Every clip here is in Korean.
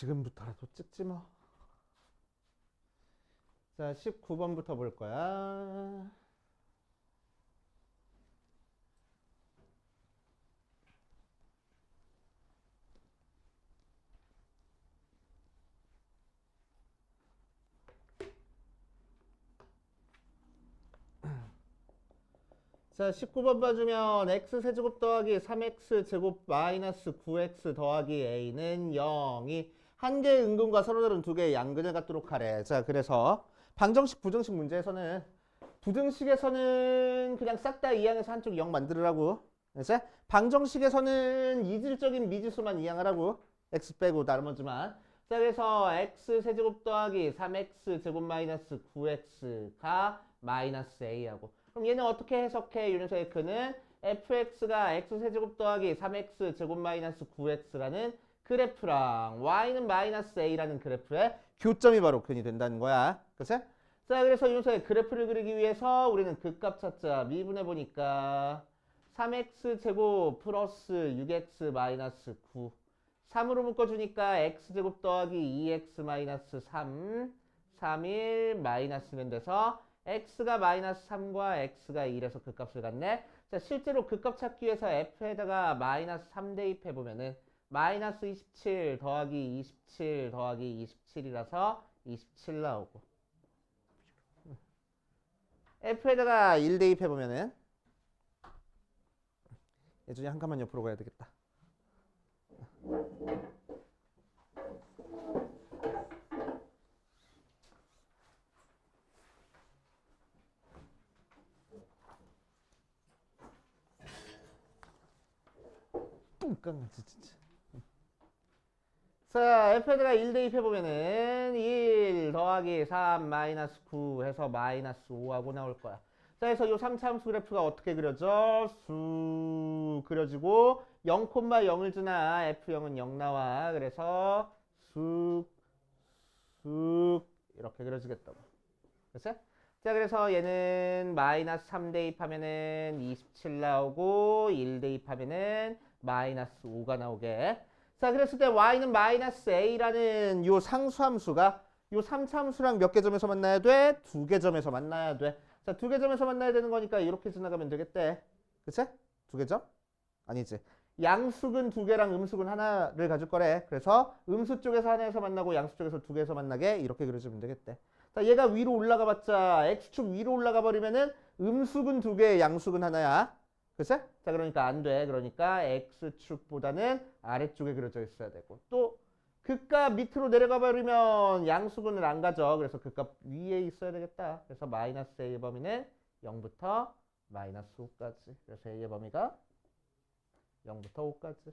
지금부터라도 찍지 뭐. 자, 19번부터 볼 거야. 자, 19번 봐주면 x세제곱 더하기 3x제곱 마이너스 9x 더하기 a는 0이 한 개의 음근과 서로 다른 두 개의 양근을 갖도록 하래. 자, 그래서 방정식, 부정식 문제에서는 부등식에서는 그냥 싹 다 이항해서 한쪽 0 만들으라고. 그래서 방정식에서는 이질적인 미지수만 이항하라고. x 빼고 나머지만. 자, 그래서 x세제곱 더하기 3x제곱 마이너스 9x가 마이너스 a하고. 그럼 얘는 어떻게 해석해? 유니소의 크는 fx가 x세제곱 더하기 3x제곱 마이너스 9x라는 그래프랑 y는 마이너스 a라는 그래프의 교점이 바로 근이 된다는 거야. 그치? 자, 그래서 유니소의 그래프를 그리기 위해서 우리는 극값 찾자. 미분해 보니까 3x제곱 플러스 6x 마이너스 9 3으로 묶어주니까 x제곱 더하기 2x 마이너스 3 3일 마이너스면 돼서 x가 마이너스 3과 x가 1에서 극값을 갖네. 자, 실제로 극값 찾기 위해서 f에다가 마이너스 3 대입해보면은 마이너스 27 더하기 27 더하기 27이라서 27 나오고 f에다가 1 대입해보면은 예준이 한 칸만 옆으로 가야 되겠다. 뚱깡같이 진짜. 자, f에다가 1 대입해보면은 1 더하기 3 마이너스 9 해서 마이너스 5하고 나올 거야. 자, 그래서 요 3차함수 그래프가 어떻게 그려져? 쑥 그려지고 0,0을 주나 f0은 0 나와. 그래서 쑥 이렇게 그려지겠다고. 그치? 자, 그래서 얘는 마이너스 3 대입하면은 27 나오고 1 대입하면은 마이너스 5가 나오게. 자, 그랬을 때 y는 마이너스 a라는 요 상수함수가 요 3차함수랑 몇 개 점에서 만나야 돼? 2개 점에서 만나야 돼. 자, 2개 점에서 만나야 되는 거니까 이렇게 지나가면 되겠대. 그치? 2개 점? 아니지. 양수근 2개랑 음수근 하나를 가질 거래. 그래서 음수 쪽에서 하나에서 만나고 양수 쪽에서 2개에서 만나게 이렇게 그려주면 되겠대. 자, 얘가 위로 올라가 봤자 x축 위로 올라가 버리면은 음수근 2개, 양수근 하나야. 그치? 자, 그러니까 안 돼. 그러니까 x축보다는 아래쪽에 그려져 있어야 되고. 또 극값 밑으로 내려가 버리면 양수근을 안 가져. 그래서 극값 위에 있어야 되겠다. 그래서 마이너스 a의 범위는 0부터 마이너스 5까지. 그래서 a의 범위가 0부터 5까지.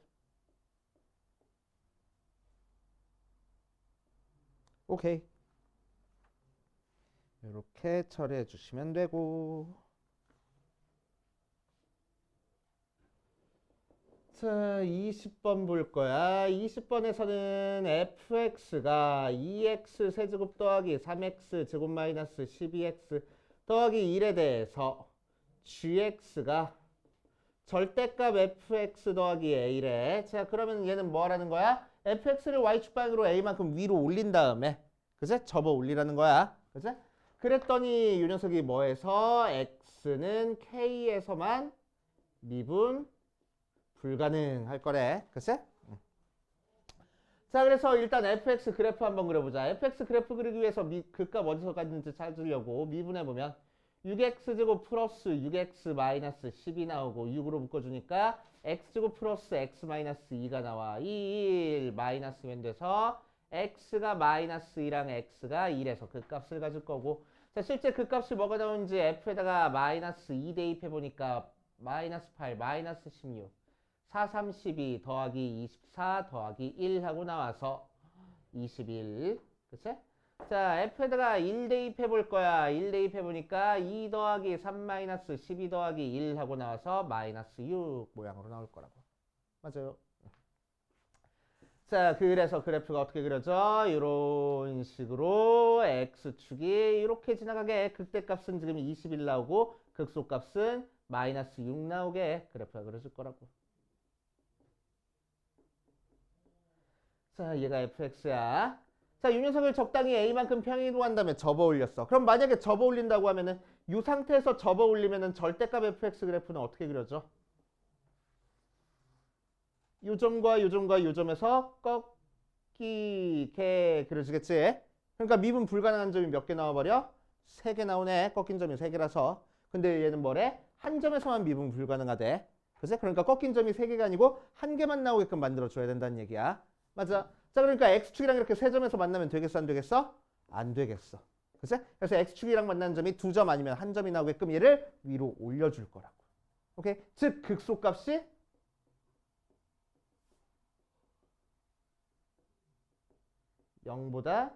오케이. 이렇게 처리해 주시면 되고. 자, 20번 볼 거야. 20번에서는 fx가 2x 세제곱 더하기 3x 제곱 마이너스 12x 더하기 1에 대해서 gx가 절대값 fx 더하기 a래. 자, 그러면 얘는 뭐 하라는 거야? fx를 y축 방향으로 a만큼 위로 올린 다음에 그제? 접어 올리라는 거야. 그제? 그랬더니 요 녀석이 뭐해서 x는 k에서만 미분 불가능할 거래. 그치? 자, 그래서 일단 fx 그래프 한번 그려보자. fx 그래프 그리기 위해서 극값 어디서 갔는지 찾으려고 미분해보면 6x제곱 플러스 6x 마이너스 10이 나오고 6으로 묶어주니까 x제곱 플러스 x 마이너스 2가 나와. 1 마이너스면 돼서 x가 마이너스 2랑 x가 1에서 극값을 가질 거고. 자, 실제 극값이 뭐가 나오는지 f에다가 마이너스 2 대입해보니까 마이너스 8, 마이너스 16 4, 32 더하기 24 더하기 1 하고 나와서 21. 그치? 자, f에다가 1 대입해 볼 거야. 1 대입해 보니까 2 더하기 3 마이너스 12 더하기 1 하고 나와서 마이너스 6 모양으로 나올 거라고. 맞아요. 자, 그래서 그래프가 어떻게 그려져? 이런 식으로 x축이 이렇게 지나가게 극대값은 지금 21 나오고 극소값은 마이너스 6 나오게 그래프가 그려질 거라고. 자, 얘가 fx야. 자, 이 녀석을 적당히 a만큼 평행이동 한 다음에 접어 올렸어. 그럼 만약에 접어 올린다고 하면은 이 상태에서 접어 올리면은 절대값 fx 그래프는 어떻게 그려져? 요 점과 요 점과 요 점에서 꺾이게 그려지겠지? 그러니까 미분 불가능한 점이 몇 개 나와버려? 3개 나오네. 꺾인 점이 3개라서. 근데 얘는 뭐래? 한 점에서만 미분 불가능하대. 그치? 그러니까 꺾인 점이 3개가 아니고 한 개만 나오게끔 만들어줘야 된다는 얘기야. 맞아. 자, 그러니까 x축이랑 이렇게 세 점에서 만나면 되겠어, 안 되겠어? 안 되겠어. 그치? 그래서 x축이랑 만나는 점이 2점 아니면 한 점이 나오게끔 얘를 위로 올려줄 거라고. 오케이? 즉 극소값이 0보다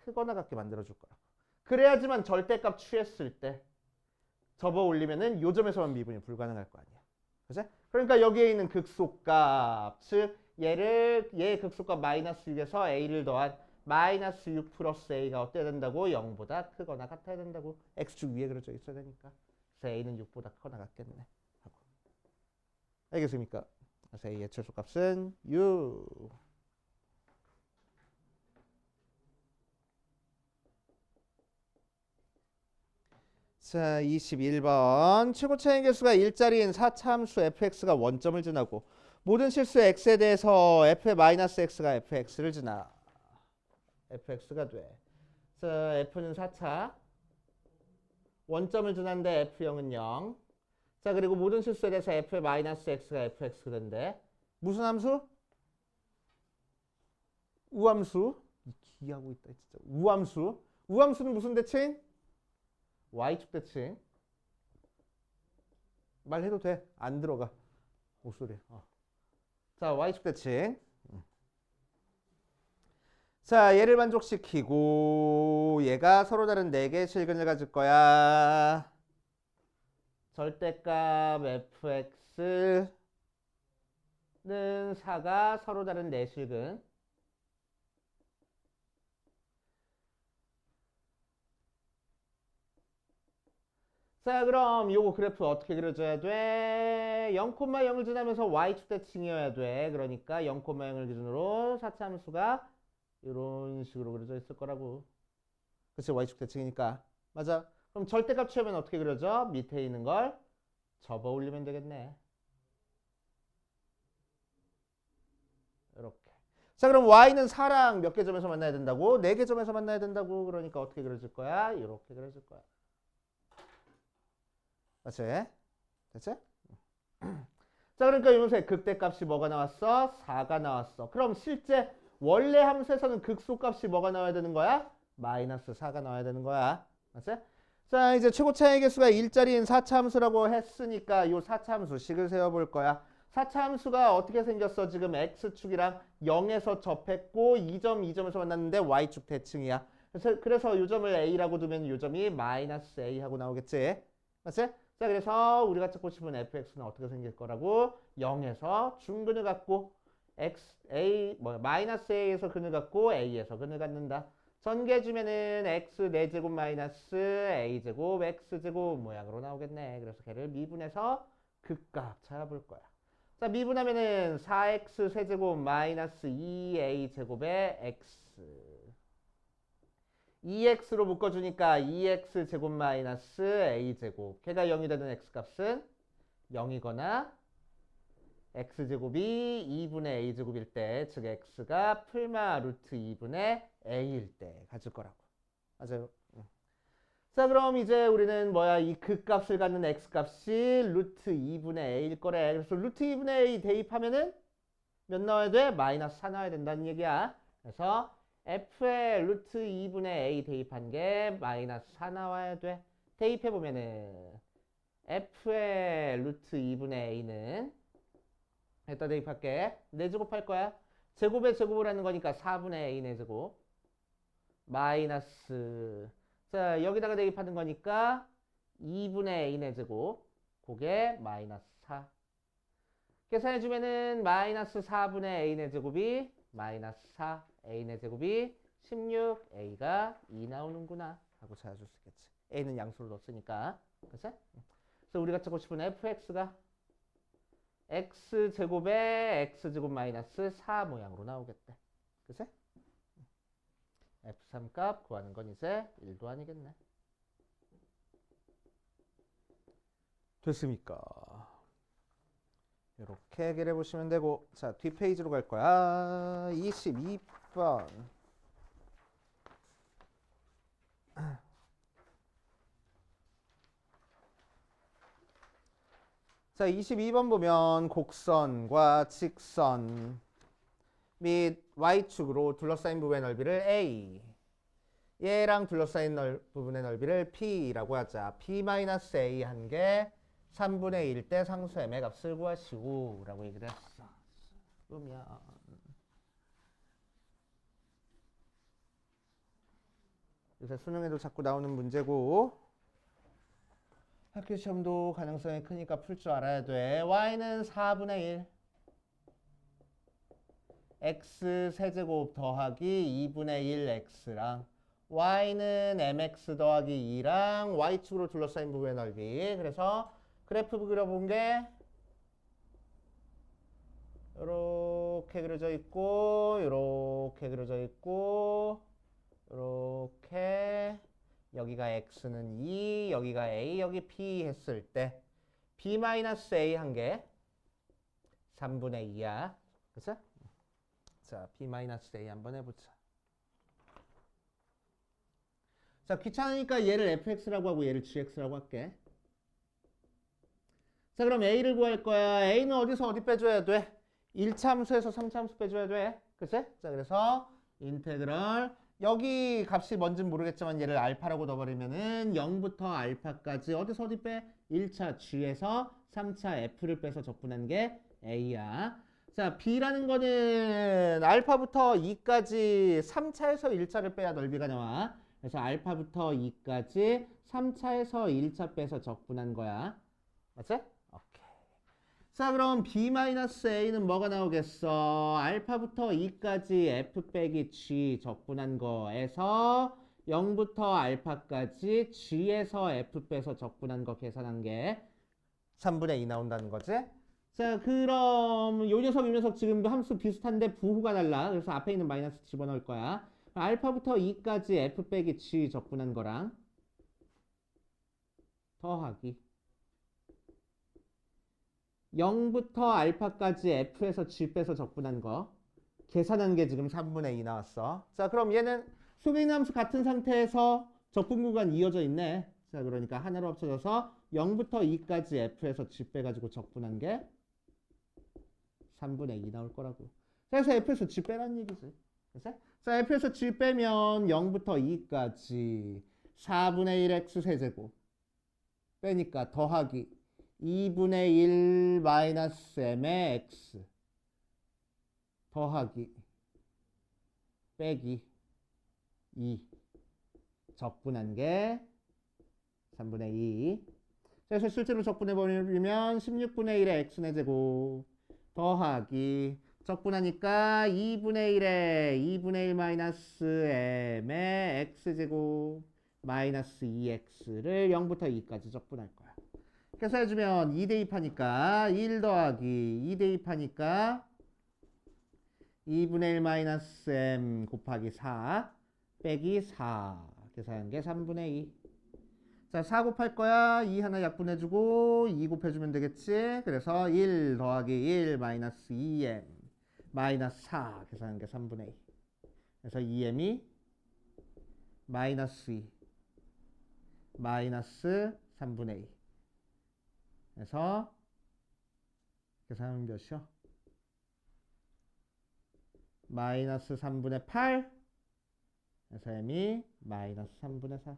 크거나 같게 만들어줄 거라고. 그래야지만 절대값 취했을 때 접어 올리면은 요 점에서만 미분이 불가능할 거 아니야. 그치? 그러니까 여기에 있는 극소값, 즉 얘의 극소값 마이너스 6에서 a를 더한 마이너스 6 플러스 a가 어때야 된다고? 0보다 크거나 같아야 된다고. x축 위에 그려져 있어야 되니까. 그래서 a는 6보다 크거나 같겠네. 하고. 알겠습니까? 그래서 a의 최소값은 6. 자, 21번. 최고 차이 개수가 일자리인 4차 함수 fx가 원점을 지나고 모든 실수 x에 대해서 f의 마이너스 x가 fx를 지나. fx가 돼. 자, f는 4차. 원점을 지난데 f0은 0. 자, 그리고 모든 실수에 대해서 f의 마이너스 x가 fx가 된대. 무슨 함수? 우함수. 기하고 있다, 진짜. 우함수. 우함수는 무슨 대칭? y축 대칭. 말해도 돼. 안 들어가. 목소리. 자, y축 대칭. 자, 얘를 만족시키고 얘가 서로 다른 4개의 실근을 가질 거야. 절대값 fx는 4가 서로 다른 4실근. 자, 그럼 요거 그래프 어떻게 그려줘야 돼? 0,0을 지나면서 y축 대칭이어야 돼. 그러니까 0,0을 기준으로 4차 함수가 이런 식으로 그려져 있을 거라고. 그치? y축 대칭이니까. 맞아. 그럼 절대값 취하면 어떻게 그려져? 밑에 있는 걸 접어 올리면 되겠네. 이렇게. 자, 그럼 y는 4랑 몇 개 점에서 만나야 된다고? 4개 점에서 만나야 된다고. 그러니까 어떻게 그려질 거야? 이렇게 그려질 거야. 맞지? 됐지? 자, 그러니까 요새 극대값이 뭐가 나왔어? 4가 나왔어. 그럼 실제 원래 함수에서는 극소값이 뭐가 나와야 되는 거야? 마이너스 4가 나와야 되는 거야. 맞지? 자, 이제 최고 차이 개수가 일자리인 4차 함수라고 했으니까 요 4차 함수 식을 세워볼 거야. 4차 함수가 어떻게 생겼어? 지금 x축이랑 0에서 접했고 2점, 2점에서 만났는데 y축 대칭이야. 그래서 요 점을 a라고 두면 요 점이 마이너스 a 하고 나오겠지? 맞지? 자, 그래서 우리가 찾고 싶은 fx는 어떻게 생길 거라고? 0에서 중근을 갖고 마이너스 a에서 근을 갖고 a에서 근을 갖는다. 전개해주면은 x 4제곱 마이너스 a제곱 x제곱 모양으로 나오겠네. 그래서 걔를 미분해서 극값 찾아볼 거야. 자, 미분하면은 4x 세제곱 마이너스 2a제곱에 x 2x로 묶어주니까 2x 제곱 마이너스 a제곱. 걔가 0이 되는 x값은 0이거나 x제곱이 2분의 a제곱일 때, 즉 x가 풀마 루트 2분의 a일 때 가질 거라고. 맞아요. 자, 그럼 이제 우리는 뭐야? 이 극값을 갖는 x값이 루트 2분의 a일 거래. 그래서 루트 2분의 a 대입하면은 몇 나와야 돼? 마이너스 4 나와야 된다는 얘기야. 그래서 f의 루트 2분의 a 대입한 게 마이너스 4 나와야 돼. 대입해보면은 f의 루트 2분의 a는 여기다 대입할게. 4제곱 할 거야. 제곱에 제곱을 하는 거니까 4분의 a 4제곱 마이너스, 자, 여기다가 대입하는 거니까 2분의 a 4제곱, 그게 마이너스 4. 계산해주면은 마이너스 4분의 a 4제곱이 마이너스 4, a 4제곱이 16, a가 2 나오는구나 하고 찾아줄 수 있겠지. a는 양수로 넣었으니까. 그치? 그래서 우리가 찾고 싶은 fx가 x제곱에 x제곱 마이너스 4 모양으로 나오겠대. 그치? F3 값 구하는 건 이제 1도 아니겠네. 됐습니까? 이렇게 해결해 보시면 되고, 자, 뒷페이지로 갈 거야. 22번. 자, 22번 보면 곡선과 직선 및 y축으로 둘러싸인 부분의 넓이를 a, 얘랑 둘러싸인 부분의 넓이를 p라고 하자. p-a 한 개 3분의 1 때 상수 m의 값을 구하시오 라고 얘기를 했어. 그러면 요새 수능에도 자꾸 나오는 문제고, 학교 시험도 가능성이 크니까 풀 줄 알아야 돼. y는 4분의 1 x 세제곱 더하기 2분의 1 x랑 y는 mx 더하기 2랑 y축으로 둘러싸인 부분의 넓이. 그래서 그래프 그려본 게 이렇게 그려져 있고, 이렇게 그려져 있고, 이렇게 여기가 x는 2, 여기가 a, 여기 p 했을 때 b-a 한 개 3분의 2야. 그치? 자, b-a 한번 해보자. 자, 귀찮으니까 얘를 fx라고 하고 얘를 gx라고 할게. 자, 그럼 a를 구할 거야. a는 어디서 어디 빼줘야 돼? 1차함수에서 3차함수 빼줘야 돼. 그치? 자, 그래서 인테그럴, 여기 값이 뭔지는 모르겠지만 얘를 알파라고 넣어버리면은 0부터 알파까지 어디서 어디 빼? 1차 g에서 3차 f를 빼서 적분한 게 a야. 자, b라는 거는 알파부터 2까지 3차에서 1차를 빼야 넓이가 나와. 그래서 알파부터 2까지 3차에서 1차 빼서 적분한 거야. 맞지? 오케이. 자, 그럼 b-a는 뭐가 나오겠어? 알파부터 2까지 f 빼기 g 적분한 거에서 0부터 알파까지 g에서 f 빼서 적분한 거 계산한 게 3분의 2 나온다는 거지? 자, 그럼 요 녀석 지금도 함수 비슷한데 부호가 달라. 그래서 앞에 있는 마이너스 집어넣을 거야. 알파부터 2까지 f 빼기 g 적분한 거랑 더하기 0부터 알파까지 f에서 g 빼서 적분한 거 계산한 게 지금 3분의 2 나왔어. 자, 그럼 얘는 속에 있는 함수 같은 상태에서 적분 구간 이어져 있네. 자, 그러니까 하나로 합쳐져서 0부터 2까지 f에서 g 빼가지고 적분한 게 3분의 2 나올 거라고. 그래서 f에서 g 빼라는 얘기지. 그래서 자, f에서 g 빼면 0부터 2까지 4분의 1 x 세제곱 빼니까 더하기 2분의 1 마이너스 m의 x 더하기 빼기 2 적분한 게 3분의 2. 그래서 실제로 적분해버리면 16분의 1의 x의 제곱 더하기 적분하니까 2분의 1에 2분의 1 마이너스 m의 x제곱 마이너스 2x를 0부터 2까지 적분할 거야. 그래서 해주면 2 대입하니까 1 더하기 2 대입하니까 2분의 1 마이너스 m 곱하기 4 빼기 4 계산한 게 3분의 2. 자, 4 곱할 거야. 2 하나 약분해주고 2 곱해주면 되겠지. 그래서 1 더하기 1 마이너스 2m 마이너스 4 계산한 게 3분의 2. 그래서 2m이 마이너스 2 마이너스 3분의 2. 그래서 계산하면 몇이요? 마이너스 3분의 8. 그래서 m이 마이너스 3분의 4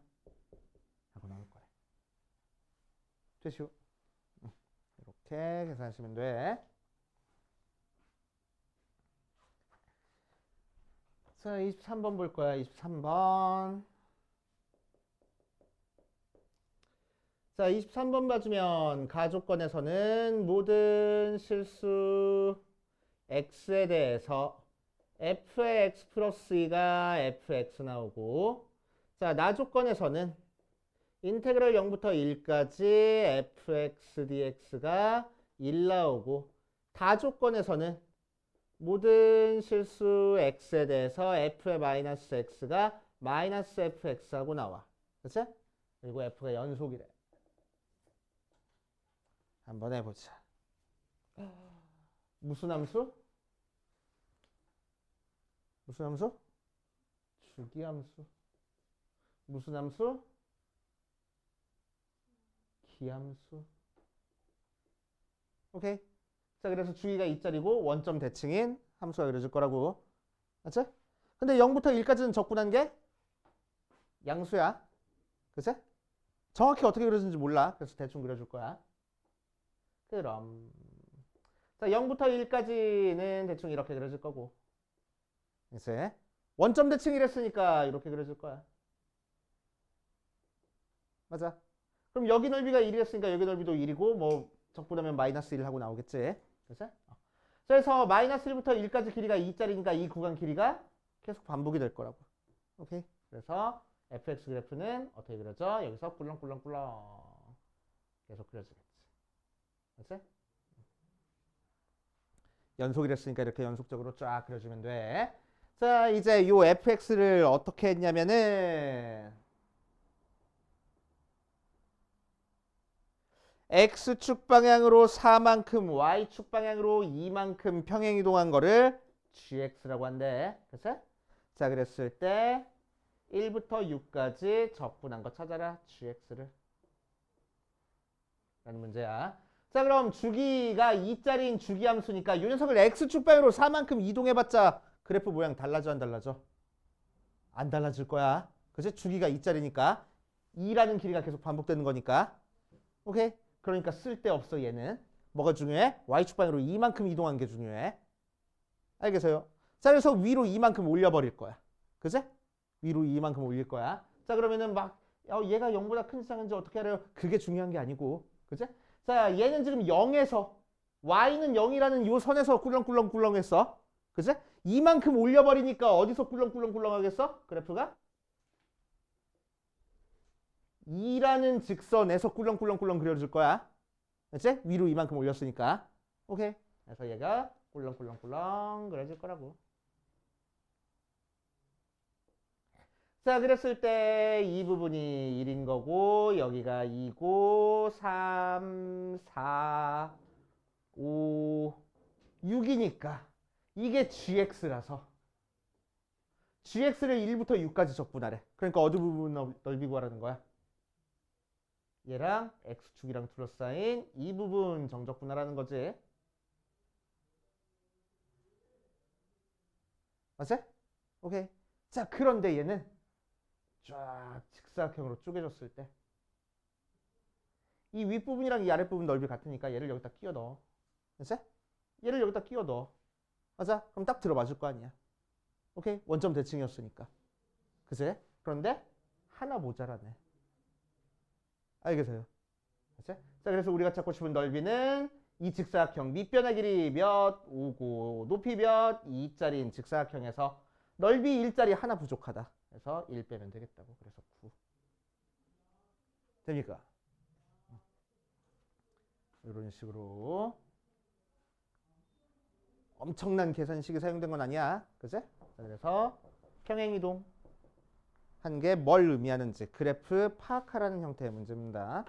하고 나올 거래. 되시오. 이렇게 계산하시면 돼. 자, 23번 볼 거야. 23번. 자, 23번 봐주면 가조건에서는 모든 실수 x에 대해서 f의 x 플러스 2가 fx 나오고, 자, 나조건에서는 인테그럴 0부터 1까지 fx dx가 1 나오고, 다조건에서는 모든 실수 x에 대해서 f의 마이너스 x가 마이너스 fx하고 나와. 그치? 그리고 f가 연속이래. 한번 해보자. 무슨 함수? 무슨 함수? 주기함수. 무슨 함수? 기함수. 오케이. 자, 그래서 주기가 2짜리고 원점 대칭인 함수가 그려질 거라고. 맞지? 근데 0부터 1까지는 적분한 게 양수야. 그치? 정확히 어떻게 그려지는지 몰라. 그래서 대충 그려줄 거야. 그럼 자, 0부터 1까지는 대충 이렇게 그려질 거고. 이제 원점 대칭이랬으니까 이렇게 그려질 거야. 맞아. 그럼 여기 넓이가 1이었으니까 여기 넓이도 1이고 뭐 적분하면 마이너스 1 하고 나오겠지. 그래서 그래서 마이너스 1부터 1까지 길이가 2짜리니까 이 구간 길이가 계속 반복이 될 거라고. 오케이. 그래서 fx 그래프는 어떻게 그려져? 여기서 꿀렁꿀렁꿀렁 계속 그려지겠지. 그렇지? 연속이랬으니까 이렇게 연속적으로 쫙 그려주면 돼. 자, 이제 요 fx를 어떻게 했냐면은 x축 방향으로 4만큼 y축 방향으로 2만큼 평행이동한 거를 gx라고 한대. 그치? 자, 그랬을 때 1부터 6까지 적분한 거 찾아라. gx를. 라는 문제야. 자, 그럼 주기가 2짜리인 주기함수니까 이 녀석을 x축 방향으로 4만큼 이동해봤자 그래프 모양 달라져 안 달라져? 안 달라질 거야. 그치? 주기가 2짜리니까 2라는 길이가 계속 반복되는 거니까. 오케이? 그러니까 쓸데없어 얘는. 뭐가 중요해? y축 방향으로 이만큼 이동한 게 중요해. 알겠어요? 자, 그래서 위로 이만큼 올려버릴 거야. 그치? 위로 이만큼 올릴 거야. 자, 그러면은 막 얘가 0보다 큰지 작은지 어떻게 알아요? 그게 중요한 게 아니고. 그치? 자, 얘는 지금 0에서 y는 0이라는 요 선에서 꿀렁꿀렁꿀렁 했어. 그치? 이만큼 올려버리니까 어디서 꿀렁꿀렁꿀렁 하겠어? 그래프가? 2라는 직선에서 꿀렁꿀렁꿀렁 그려줄 거야. 그치? 위로 이만큼 올렸으니까. 오케이. 그래서 얘가 꿀렁꿀렁꿀렁 그려질 거라고. 자, 그랬을 때 이 부분이 1인 거고 여기가 2고 3, 4, 5, 6이니까 이게 gx라서 gx를 1부터 6까지 적분하래. 그러니까 어느 부분 넓이 구하라는 거야? 얘랑 x축이랑 둘러싸인 이 부분 정적분하라는 거지. 맞지? 오케이. 자, 그런데 얘는 쫙 직사각형으로 쪼개졌을 때 이 윗부분이랑 이 아랫부분 넓이 같으니까 얘를 여기다 끼워 넣어. 그치? 얘를 여기다 끼워 넣어. 맞아? 그럼 딱 들어맞을 거 아니야. 오케이? 원점 대칭이었으니까. 그치? 그런데 하나 모자라네. 알겠어요? 그치? 자, 그래서 우리가 찾고 싶은 넓이는 이 직사각형 밑변의 길이 몇 5고 높이 몇 2짜리인 직사각형에서 넓이 1짜리 하나 부족하다. 그래서 1 빼면 되겠다고. 그래서 9. 됩니까? 이런 식으로 엄청난 계산식이 사용된 건 아니야. 그치? 그래서 평행이동 한 게 뭘 의미하는지 그래프 파악하라는 형태의 문제입니다.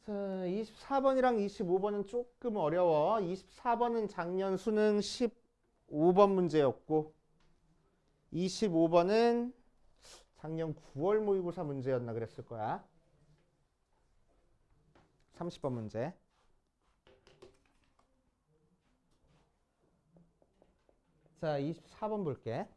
자, 24번이랑 25번은 조금 어려워. 24번은 작년 수능 15번 문제였고 25번은 작년 9월 모의고사 문제였나 그랬을 거야. 30번 문제. 자, 24번 볼게.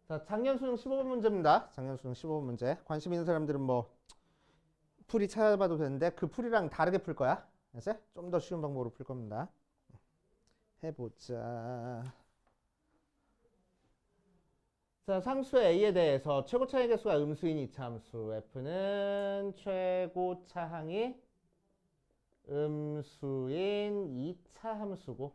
자, 작년 수능 15번 문제입니다. 작년 수능 15번 문제. 관심 있는 사람들은 뭐 풀이 찾아봐도 되는데 그 풀이랑 다르게 풀 거야. 알았어? 좀 더 쉬운 방법으로 풀 겁니다. 해보자. 자, 상수 A에 대해서 최고 차항의 개수가 음수인 이차함수 F는 최고 차항이 음수인 이차함수고,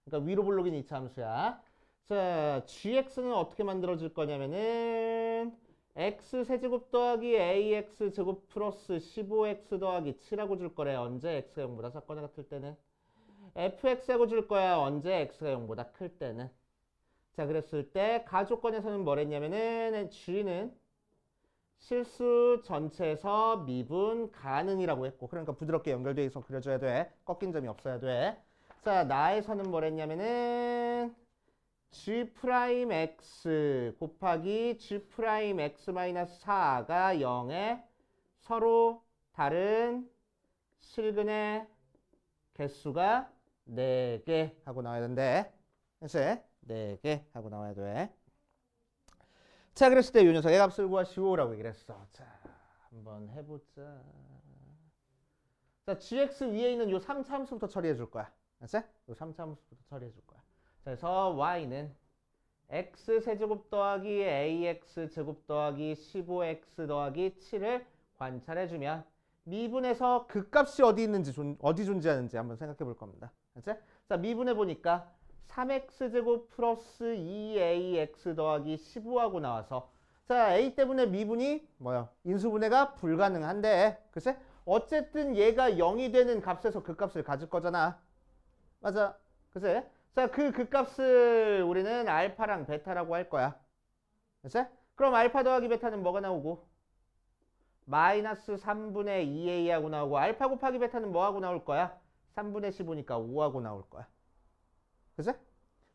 그러니까 위로 블록인 이차함수야. 자, gx는 어떻게 만들어질 거냐면은 x 세제곱 더하기 ax 제곱 플러스 15x 더하기 7하고 줄 거래. 언제 x가 0보다 작거나 같을 때는. fx하고 줄 거야. 언제 x가 0보다 클 때는. 자, 그랬을 때 가조건에서는 뭐랬냐면은 g는 실수 전체에서 미분 가능이라고 했고, 그러니까 부드럽게 연결되어 있어 그려줘야 돼. 꺾인 점이 없어야 돼. 자, 나에서는 뭐랬냐면은 g'x 곱하기 g'x-4가 0에 서로 다른 실근의 개수가 4개 하고 나와야 되는데, 그치? 4개 하고 나와야 돼. 자, 그랬을 때 이 녀석의 값을 구하시오라고 얘기를 했어. 자, 한번 해보자. 자, gx 위에 있는 요 3차 함수부터 처리해 줄 거야. 알았지? 요 3차 함수부터 처리해 줄 거야. 자, 그래서 y는 x 세제곱 더하기 ax 제곱 더하기 15x 더하기 7을 관찰해주면 미분에서 그 값이 어디 있는지, 어디 존재하는지 한번 생각해 볼 겁니다. 알았지? 자, 미분해 보니까 3x 제곱 플러스 2ax 더하기 15하고 나와서, 자, a 때문에 미분이 뭐야? 인수분해가 불가능한데, 글쎄? 어쨌든 얘가 0이 되는 값에서 그 값을 가질 거잖아. 맞아. 글쎄? 자, 그 값을 우리는 알파랑 베타라고 할 거야. 글쎄? 그럼 알파 더하기 베타는 뭐가 나오고? 마이너스 3분의 2a하고 나오고, 알파 곱하기 베타는 뭐하고 나올 거야? 3분의 15니까 5하고 나올 거야. 그치?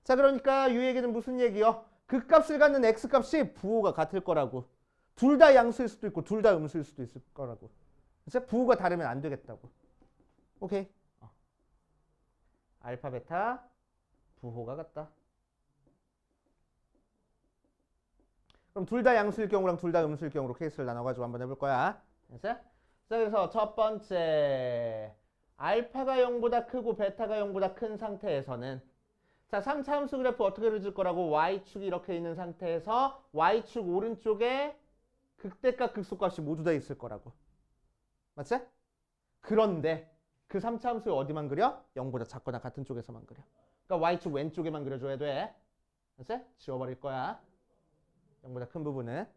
자, 그러니까 이 얘기는 무슨 얘기요? 그 값을 갖는 x 값이 부호가 같을 거라고. 둘 다 양수일 수도 있고 둘 다 음수일 수도 있을 거라고. 그치? 부호가 다르면 안 되겠다고. 오케이. 알파 베타 부호가 같다. 그럼 둘 다 양수일 경우랑 둘 다 음수일 경우로 케이스를 나눠가지고 한번 해볼 거야. 그치? 자, 그래서 첫 번째, 알파가 0보다 크고 베타가 0보다 큰 상태에서는, 자, 3차 함수 그래프 어떻게 그려줄 거라고? y축이 이렇게 있는 상태에서 y축 오른쪽에 극대값 극소값이 모두 다 있을 거라고. 맞지? 그런데 그 3차 함수 어디만 그려? 0보다 작거나 같은 쪽에서만 그려. 그러니까 y축 왼쪽에만 그려줘야 돼. 맞지? 지워버릴 거야. 0보다 큰 부분은.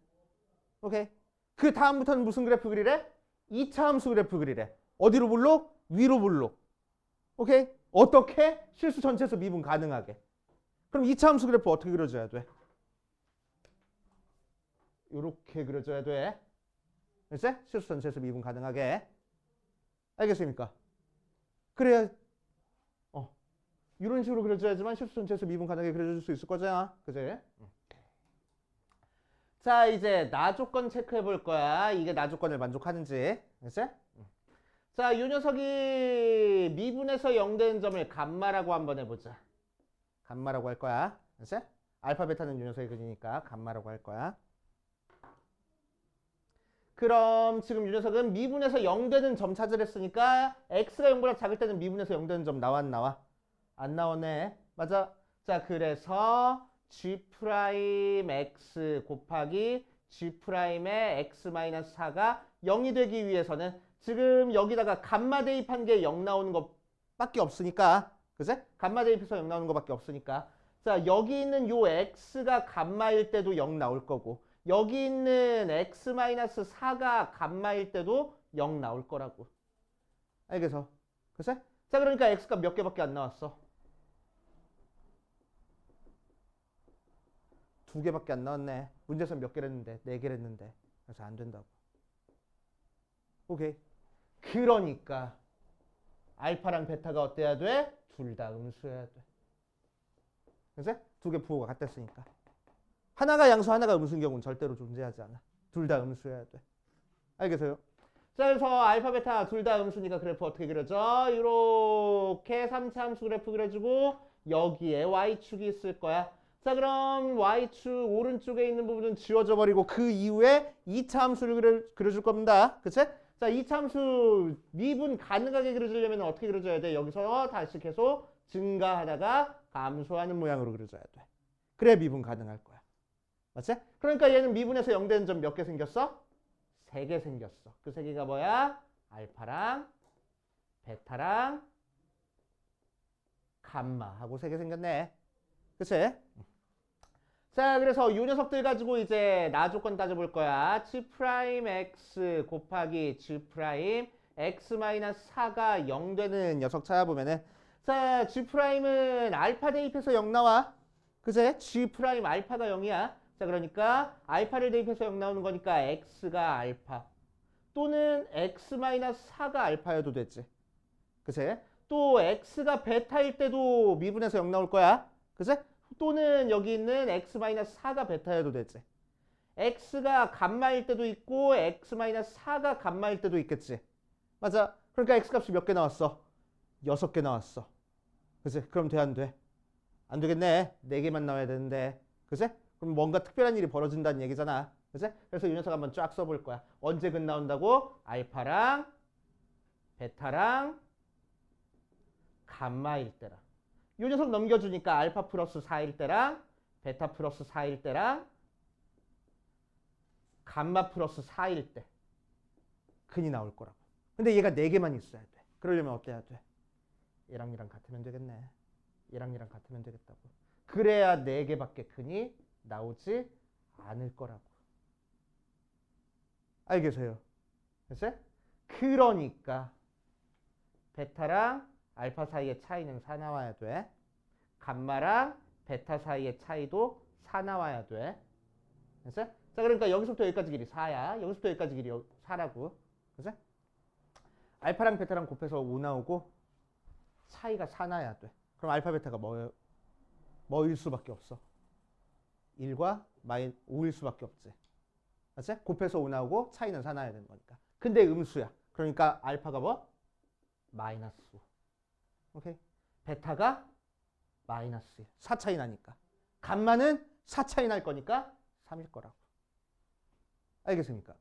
오케이. 그 다음부터는 무슨 그래프 그리래? 2차 함수 그래프 그리래. 어디로 블록? 위로 블록. 오케이. 어떻게? 실수 전체에서 미분 가능하게. 그럼 2차 함수 그래프 어떻게 그려줘야 돼? 이렇게 그려줘야 돼. 알겠지? 실수 전체에서 미분 가능하게. 알겠습니까? 그래야 이런 식으로 그려줘야지만 실수 전체에서 미분 가능하게 그려줄 수 있을 거잖아. 그지? 자, 이제 나 조건 체크해 볼 거야. 이게 나 조건을 만족하는지. 알겠지? 자, 이 녀석이 미분에서 0 되는 점을 감마라고 한번 해보자. 감마라고 할 거야. 알았지? 알파 베타는 이 녀석이 그리니까 감마라고 할 거야. 그럼 지금 이 녀석은 미분에서 0 되는 점 찾으랬으니까 x가 0보다 작을 때는 미분에서 0 되는 점 나와 안 나와? 안 나오네. 맞아. 자, 그래서 g'x 곱하기 g'의 x-4가 0이 되기 위해서는 지금 여기다가 감마 대입한 게 0 나오는 것밖에 없으니까, 그치? 감마 대입해서 0 나오는 것밖에 없으니까, 자, 여기 있는 요 x가 감마일 때도 0 나올 거고, 여기 있는 x-4가 감마일 때도 0 나올 거라고. 알겠어? 그치? 자, 그러니까 x가 몇 개밖에 안 나왔어? 2개밖에 안 나왔네. 문제에서 몇 개를 했는데? 4개를 했는데. 그래서 안 된다고. 오케이. 그러니까 알파랑 베타가 어때야 돼? 둘 다 음수여야 돼. 그래서 2개 부호가 같았으니까. 하나가 양수, 하나가 음수인 경우는 절대로 존재하지 않아. 둘 다 음수여야 돼. 알겠어요? 자, 그래서 알파, 베타 둘 다 음수니까 그래프 어떻게 그려져? 이렇게 3차 함수 그래프 그려주고 여기에 y축이 있을 거야. 자, 그럼 y축 오른쪽에 있는 부분은 지워져 버리고 그 이후에 2차 함수를 그려줄 겁니다. 그치? 자, 2차 함수 미분 가능하게 그려주려면 어떻게 그려줘야 돼? 여기서 다시 계속 증가하다가 감소하는 모양으로 그려줘야 돼. 그래 미분 가능할 거야. 맞지? 그러니까 얘는 미분에서 0 되는 점 몇 개 생겼어? 3개 생겼어. 그 3개가 뭐야? 알파랑 베타랑 감마하고 3개 생겼네. 그치? 자, 그래서 이 녀석들 가지고 이제 나 조건 따져볼 거야. G'X 곱하기 G' X-4가 0 되는 녀석 찾아보면은 자, G'은 알파 대입해서 0 나와. 그제? G' 알파가 0이야. 자, 그러니까 알파를 대입해서 0 나오는 거니까 X가 알파 또는 X-4가 알파여도 되지. 그제? 또 X가 베타일 때도 미분해서 0 나올 거야. 그제? 또는 여기 있는 X-4가 베타여도 되지. X가 감마일 때도 있고 X-4가 감마일 때도 있겠지. 맞아. 그러니까 X값이 몇 개 나왔어? 6개 나왔어. 그치? 그럼 돼, 안 돼? 안 되겠네. 4개만 나와야 되는데. 그치? 그럼 뭔가 특별한 일이 벌어진다는 얘기잖아. 그치? 그래서 이 녀석 한번 쫙 써볼 거야. 언제 근 나온다고? 알파랑 베타랑 감마일 때랑. 이 녀석 넘겨주니까 알파 플러스 4일 때랑 베타 플러스 4일 때랑 감마 플러스 4일 때 근이 나올 거라고. 근데 얘가 4개만 있어야 돼. 그러려면 어때야 돼? 얘랑 얘랑 같으면 되겠네. 얘랑 얘랑 같으면 되겠다고. 그래야 4개밖에 근이 나오지 않을 거라고. 알겠어요? 됐어요? 그러니까 베타랑 알파 사이의 차이는 4 나와야 돼. 감마랑 베타 사이의 차이도 4 나와야 돼. 됐어요? 자, 그러니까 여기서부터 여기까지 길이 4야. 여기서부터 여기까지 길이 4라고. 그죠? 알파랑 베타랑 곱해서 5 나오고 차이가 4 나야 돼. 그럼 알파 베타가 뭐일 수밖에 없어? 1과 5일 수밖에 없지. 맞지? 곱해서 5 나오고 차이는 4 나야 되는 거니까. 근데 음수야. 그러니까 알파가 뭐? 마이너스 5. 오케이? 베타가 마이너스 1. 4 차이 나니까. 감마는 4 차이 날 거니까 3일 거라고. 알겠습니까?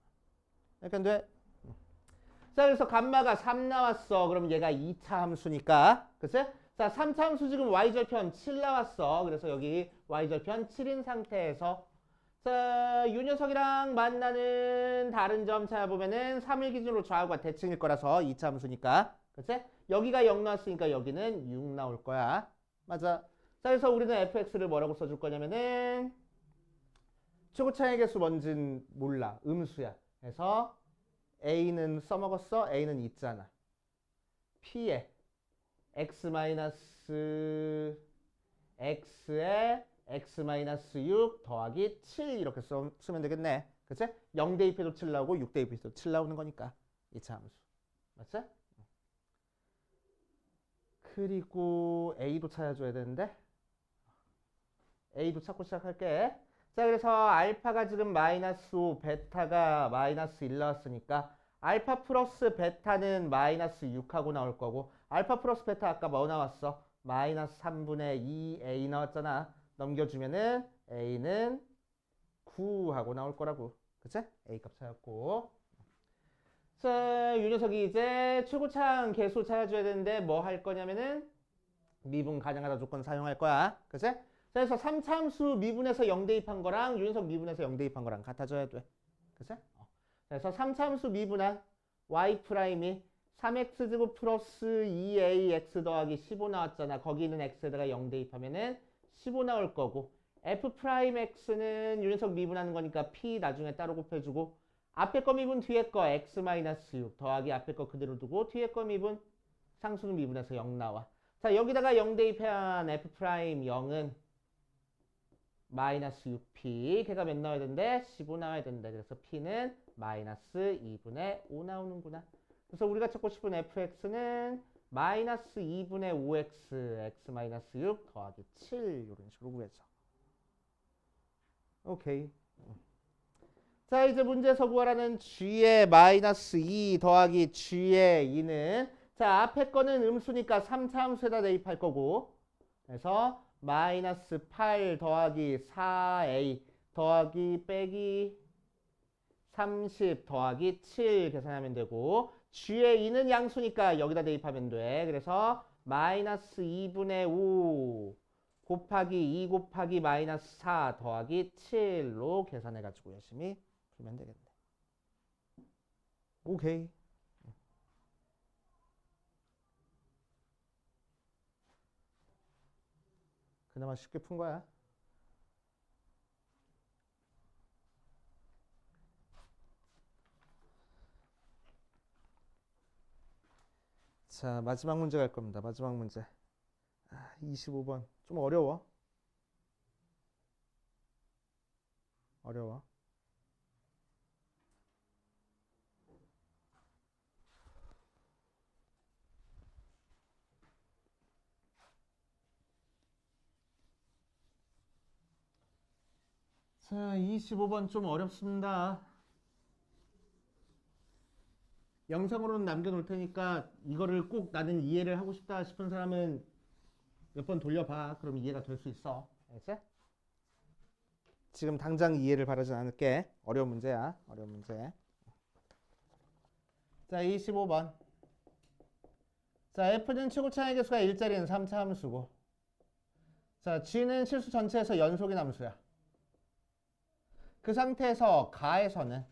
이렇게 돼. 자, 그래서 감마가 3 나왔어. 그럼 얘가 2차 함수니까. 그치? 자, 3차 함수 지금 y절편 7 나왔어. 그래서 여기 y절편 7인 상태에서 자, 이 녀석이랑 만나는 다른 점 찾아보면은 3일 기준으로 좌우가 대칭일 거라서 2차 함수니까. 그치? 여기가 0 나왔으니까 여기는 6 나올 거야. 맞아. 자, 그래서 우리는 fx를 뭐라고 써줄 거냐면은 최고차의 개수 뭔진 몰라. 음수야. 그래서 a는 써먹었어. a는 있잖아. p에 x-x에 x-6 더하기 7 이렇게 쓰면 되겠네. 그치? 0 대입해도 7 나오고 6 대입해도 7 나오는 거니까 2차 함수. 맞지? 그리고 a도 찾아줘야 되는데 a도 찾고 시작할게. 자, 그래서 알파가 지금 마이너스 5, 베타가 마이너스 1 나왔으니까 알파 플러스 베타는 마이너스 6하고 나올 거고 알파 플러스 베타 아까 뭐 나왔어? 마이너스 3분의 2a 나왔잖아. 넘겨주면은 a는 9하고 나올 거라고. 그치? a 값 찾았고. 자, 이 녀석이 이제 최고차항 개수 찾아줘야 되는데 뭐 할 거냐면은 미분 가능하다 조건 사용할 거야. 그치? 그래서 3차 함수 미분해서 0 대입한 거랑 이 녀석 미분해서 0 대입한 거랑 같아져야 돼. 그치? 그래서 3차 함수 미분한 y 프라임이 3x제곱 플러스 2ax 더하기 15 나왔잖아. 거기 있는 x에다가 0 대입하면은 15 나올 거고 f 프라임 x는 이 녀석 미분하는 거니까 p 나중에 따로 곱해주고 앞에 거 미분 뒤에 거 x-6 더하기 앞에 거 그대로 두고 뒤에 거 미분 상수는 미분해서 0 나와. 자, 여기다가 0 대입한 f 프라임 0은 마이너스 6p 걔가 몇 나와야 된대? 15 나와야 된다. 그래서 p는 마이너스 2분의 5 나오는구나. 그래서 우리가 찾고 싶은 fx는 마이너스 2분의 5x x 마이너스 6 더하기 7 이런 식으로 구해서. 오케이. 자, 이제 문제에서 구하라는 g의 마이너스 2 더하기 g의 2는 자, 앞에 거는 음수니까 3차 함수에다 대입할 거고 그래서 마이너스 8 더하기 4a 더하기 빼기 30 더하기 7 계산하면 되고 g의 2는 양수니까 여기다 대입하면 돼. 그래서 마이너스 2분의 5 곱하기 2 곱하기 마이너스 4 더하기 7로 계산해가지고 열심히 풀면 되겠네. 오케이. 그나마 쉽게 푼 거야. 자, 마지막 문제 갈 겁니다. 마지막 문제. 25번. 좀 어려워. 어려워. 자, 25번 좀 어렵습니다. 영상으로는 남겨놓을 테니까 이거를 꼭 나는 이해를 하고 싶다 싶은 사람은 몇 번 돌려봐. 그럼 이해가 될 수 있어. 알겠지? 지금 당장 이해를 바라진 않을게. 어려운 문제야. 어려운 문제. 자, 25번. 자, F는 최고차의 개수가 1짜리는 3차 함수고, 자, G는 실수 전체에서 연속인 함수야. 그 상태에서 가에서는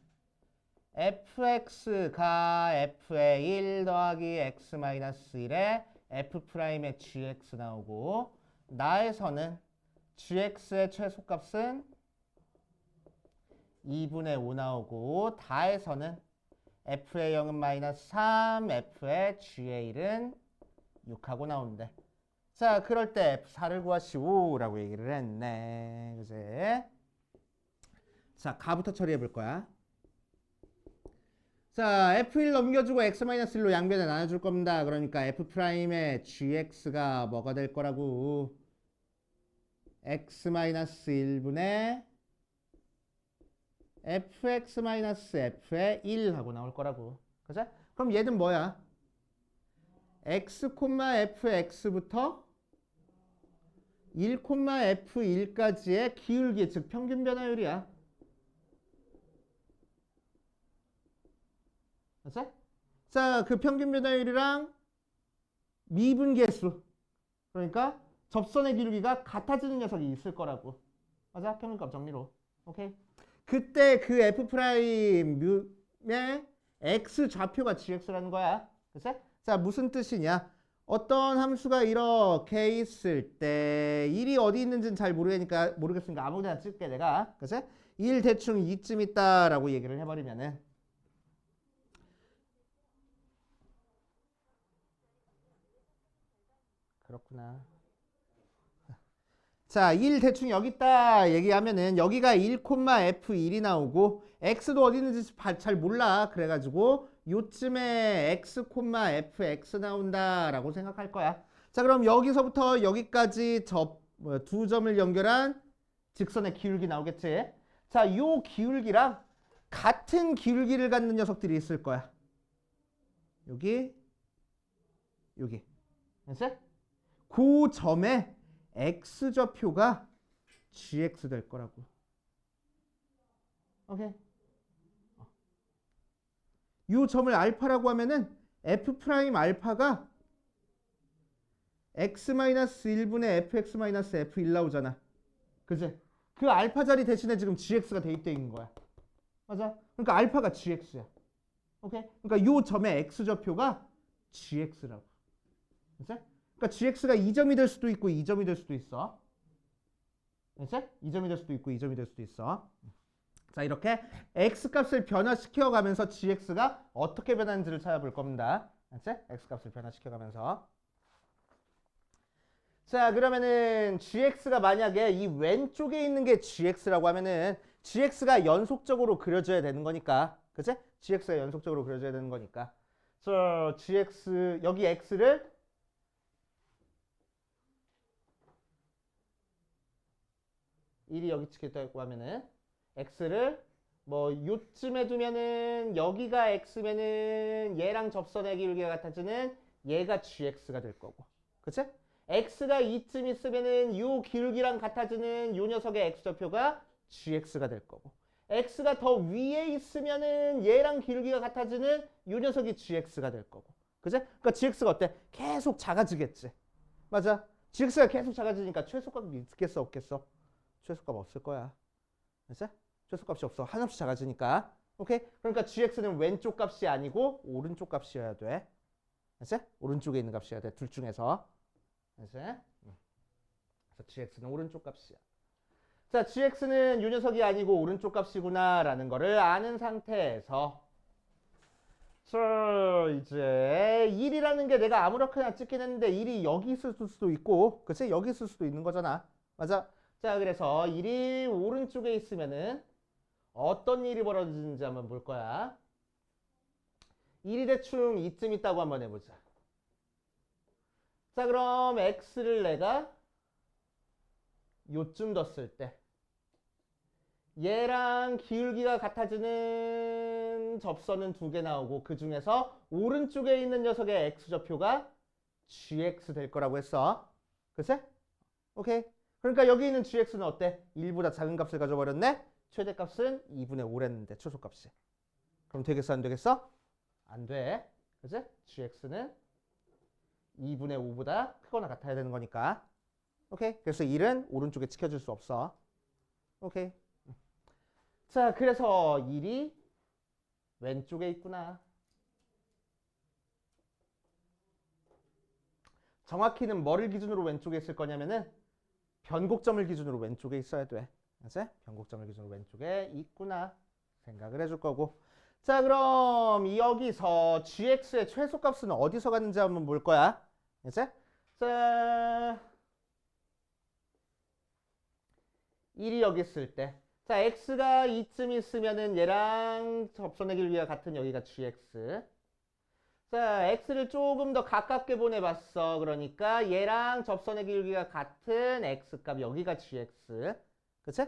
fx가 f의 1 더하기 x-1에 f'의 gx 나오고, 나에서는 gx의 최소값은 2분의 5 나오고, 다에서는 f의 0은 마이너스 3, f의 g의 1은 6하고 나오는데, 자, 그럴 때 f4를 구하시오 라고 얘기를 했네. 그지? 자, 가부터 처리해 볼 거야. 자, f1 넘겨주고 x-1로 양변에 나눠줄 겁니다. 그러니까 f'의 gx가 뭐가 될 거라고? x-1분의 fx-f의 1 하고 나올 거라고. 그죠? 그럼 얘는 뭐야? x, fx부터 1, f1까지의 기울기, 즉 평균 변화율이야. 맞아? 자, 그 평균 변화율이랑 미분계수, 그러니까 접선의 기울기가 같아지는 녀석이 있을 거라고. 맞아? 평균값 정리로. 오케이? 그때 그 f'의 x 좌표가 gx라는 거야. 그치? 자, 무슨 뜻이냐? 어떤 함수가 이렇게 있을 때 1이 어디 있는지는 잘 모르겠으니까 아무데나 쓸게 내가. 그치? 1 대충 이쯤 있다라고 얘기를 해버리면은, 그렇구나. 자, 1 대충 여기 있다 얘기하면은 여기가 1, f1이 나오고 x도 어디 있는지 잘 몰라. 그래가지고 요쯤에 x, fx 나온다라고 생각할 거야. 자, 그럼 여기서부터 여기까지 두 점을 연결한 직선의 기울기 나오겠지. 자, 요 기울기랑 같은 기울기를 갖는 녀석들이 있을 거야. 여기. 알았지? 그 점에 x좌표가 gx 될 거라고. 오케이. 이 점을 알파라고 하면은 f 프라임 알파가 x-1분의 fx-f1 나오잖아. 그지? 그 알파 자리 대신에 지금 gx가 대입되어 있는 거야. 맞아? 그러니까 알파가 gx야. 오케이? 그러니까 이 점의 x좌표가 gx라고. 그치? 그러니까 gx가 2점이 될 수도 있고 2점이 될 수도 있어. 그치? 2점이 될 수도 있고 2점이 될 수도 있어. 자, 이렇게 x값을 변화시켜 가면서 gx가 어떻게 변하는지를 찾아볼 겁니다. 그치? x값을 변화시켜 가면서. 자, 그러면은 gx가 만약에 이 왼쪽에 있는 게 gx라고 하면은 gx가 연속적으로 그려져야 되는 거니까. 그치? gx가 연속적으로 그려져야 되는 거니까. 그래서 gx, 여기 x를 일이 여기 찍혔다고 하면은 x를 뭐 요쯤에 두면은 여기가 x면은 얘랑 접선의 기울기가 같아지는 얘가 gx가 될 거고. 그치? x가 이쯤 있으면은 요 기울기랑 같아지는 요 녀석의 x좌표가 gx가 될 거고. x가 더 위에 있으면은 얘랑 기울기가 같아지는 요 녀석이 gx가 될 거고. 그치? 그러니까 gx가 어때? 계속 작아지겠지. 맞아? gx가 계속 작아지니까 최소값이 있겠어 없겠어? 최소값 없을 거야. 알았어? 최소값이 없어. 한없이 작아지니까. 오케이? 그러니까 gx는 왼쪽 값이 아니고 오른쪽 값이어야 돼. 알았어? 오른쪽에 있는 값이어야 돼. 둘 중에서. 알았어? 그래서 gx는 오른쪽 값이야. 자, gx는 요 녀석이 아니고 오른쪽 값이구나 라는 거를 아는 상태에서 자, 이제 1이라는 게 내가 아무렇게나 찍긴 했는데 1이 여기 있을 수도 있고 그치? 여기 있을 수도 있는 거잖아. 맞아? 자, 그래서 1이 오른쪽에 있으면은 어떤 일이 벌어지는지 한번 볼 거야. 1이 대충 이쯤 있다고 한번 해보자. 자, 그럼 x를 내가 요쯤 뒀을 때 얘랑 기울기가 같아지는 접선은 두 개 나오고 그 중에서 오른쪽에 있는 녀석의 x좌표가 gx 될 거라고 했어. 그치? 오케이. 그러니까 여기 있는 gx는 어때? 1보다 작은 값을 가져버렸네? 최대값은 2분의 5랬는데 최소값이. 그럼 되겠어 안 되겠어? 안 돼. 그치? gx는 2분의 5보다 크거나 같아야 되는 거니까. 오케이. 그래서 1은 오른쪽에 지켜줄 수 없어. 오케이. 자, 그래서 1이 왼쪽에 있구나. 정확히는 뭐를 기준으로 왼쪽에 있을 거냐면은 변곡점을 기준으로 왼쪽에 있어야 돼. 알았지? 변곡점을 기준으로 왼쪽에 있구나 생각을 해줄 거고. 자, 그럼 여기서 gx의 최소값은 어디서 갔는지 한번 볼 거야. 알았지? 자, 1이 여기 있을 때 자, x가 이쯤 있으면은 얘랑 접선의 길이가 같은 여기가 gx. 자, x를 조금 더 가깝게 보내봤어. 그러니까 얘랑 접선의 길이가 같은 x값 여기가 gx. 그치?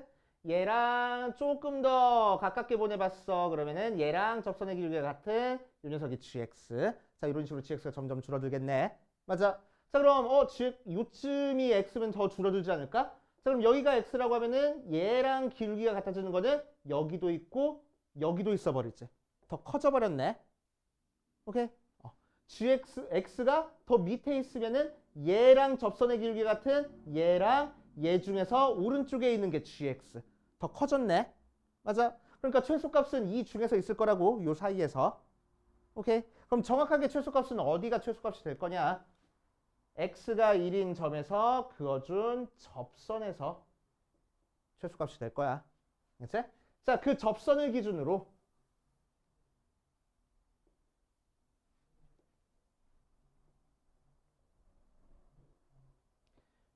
얘랑 조금 더 가깝게 보내봤어. 그러면은 얘랑 접선의 길이가 같은 이 녀석이 gx. 자, 이런 식으로 gx가 점점 줄어들겠네. 맞아. 자, 그럼 요쯤이 x면 더 줄어들지 않을까? 자, 그럼 여기가 x라고 하면은 얘랑 기울기가 같아지는 거는 여기도 있고 여기도 있어 버리지. 더 커져 버렸네. 오케이? x가 더 밑에 있으면은 얘랑 접선의 길기 같은 얘랑 얘 중에서 오른쪽에 있는 게 gx. 더 커졌네. 맞아. 그러니까 최소값은 이 중에서 있을 거라고 요 사이에서. 오케이? 그럼 정확하게 최소값은 어디가 최소값이 될 거냐? x가 1인 점에서 그어준 접선에서 최소값이 될 거야. 그치? 자, 그 접선을 기준으로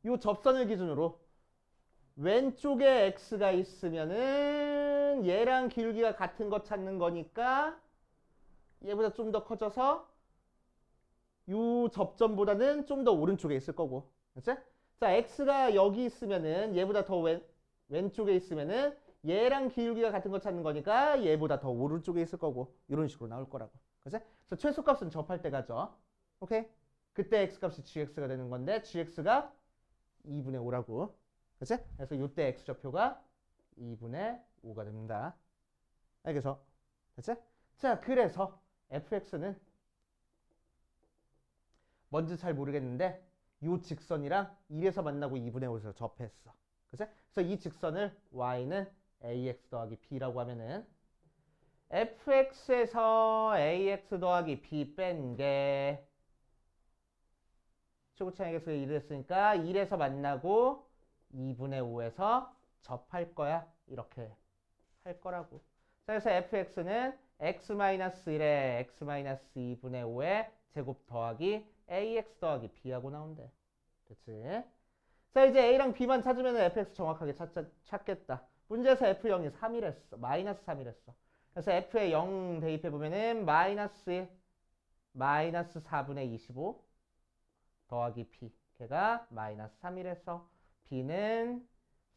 이 접선을 기준으로 왼쪽에 x가 있으면은 얘랑 기울기가 같은 거 찾는 거니까 얘보다 좀 더 커져서 이 접점보다는 좀 더 오른쪽에 있을 거고. 그치? 자, x가 여기 있으면은 얘보다 더 왼쪽에 있으면은 얘랑 기울기가 같은 거 찾는 거니까 얘보다 더 오른쪽에 있을 거고. 이런 식으로 나올 거라고. 그치? 그래서 최소값은 접할 때 가죠. 오케이? 그때 x값이 gx가 되는 건데 gx가 2분의 5라고. 그치? 그래서 이때 x좌표가 2분의 5가 됩니다. 알겠어? 그치? 자, 그래서 fx는 뭔지 잘 모르겠는데 이 직선이랑 1에서 만나고 2분의 5에서 접했어. 그치? 그래서 이 직선을 y는 ax 더하기 b라고 하면은 fx에서 ax 더하기 b 뺀 게 최고차항에서 1을 했으니까 1에서 만나고 2분의 5에서 접할 거야. 이렇게 할 거라고. 자, 그래서 fx는 x-1에 x-2분의 5의 제곱 더하기 ax 더하기 b하고 나온대. 그치? 자, 이제 a랑 b만 찾으면 fx 정확하게 찾겠다. 문제에서 f0이 3이랬어. 마이너스 3이랬어. 그래서 f에 0 대입해보면은 마이너스 4분의 25 더하기 b. 걔가 마이너스 3이랬어. b는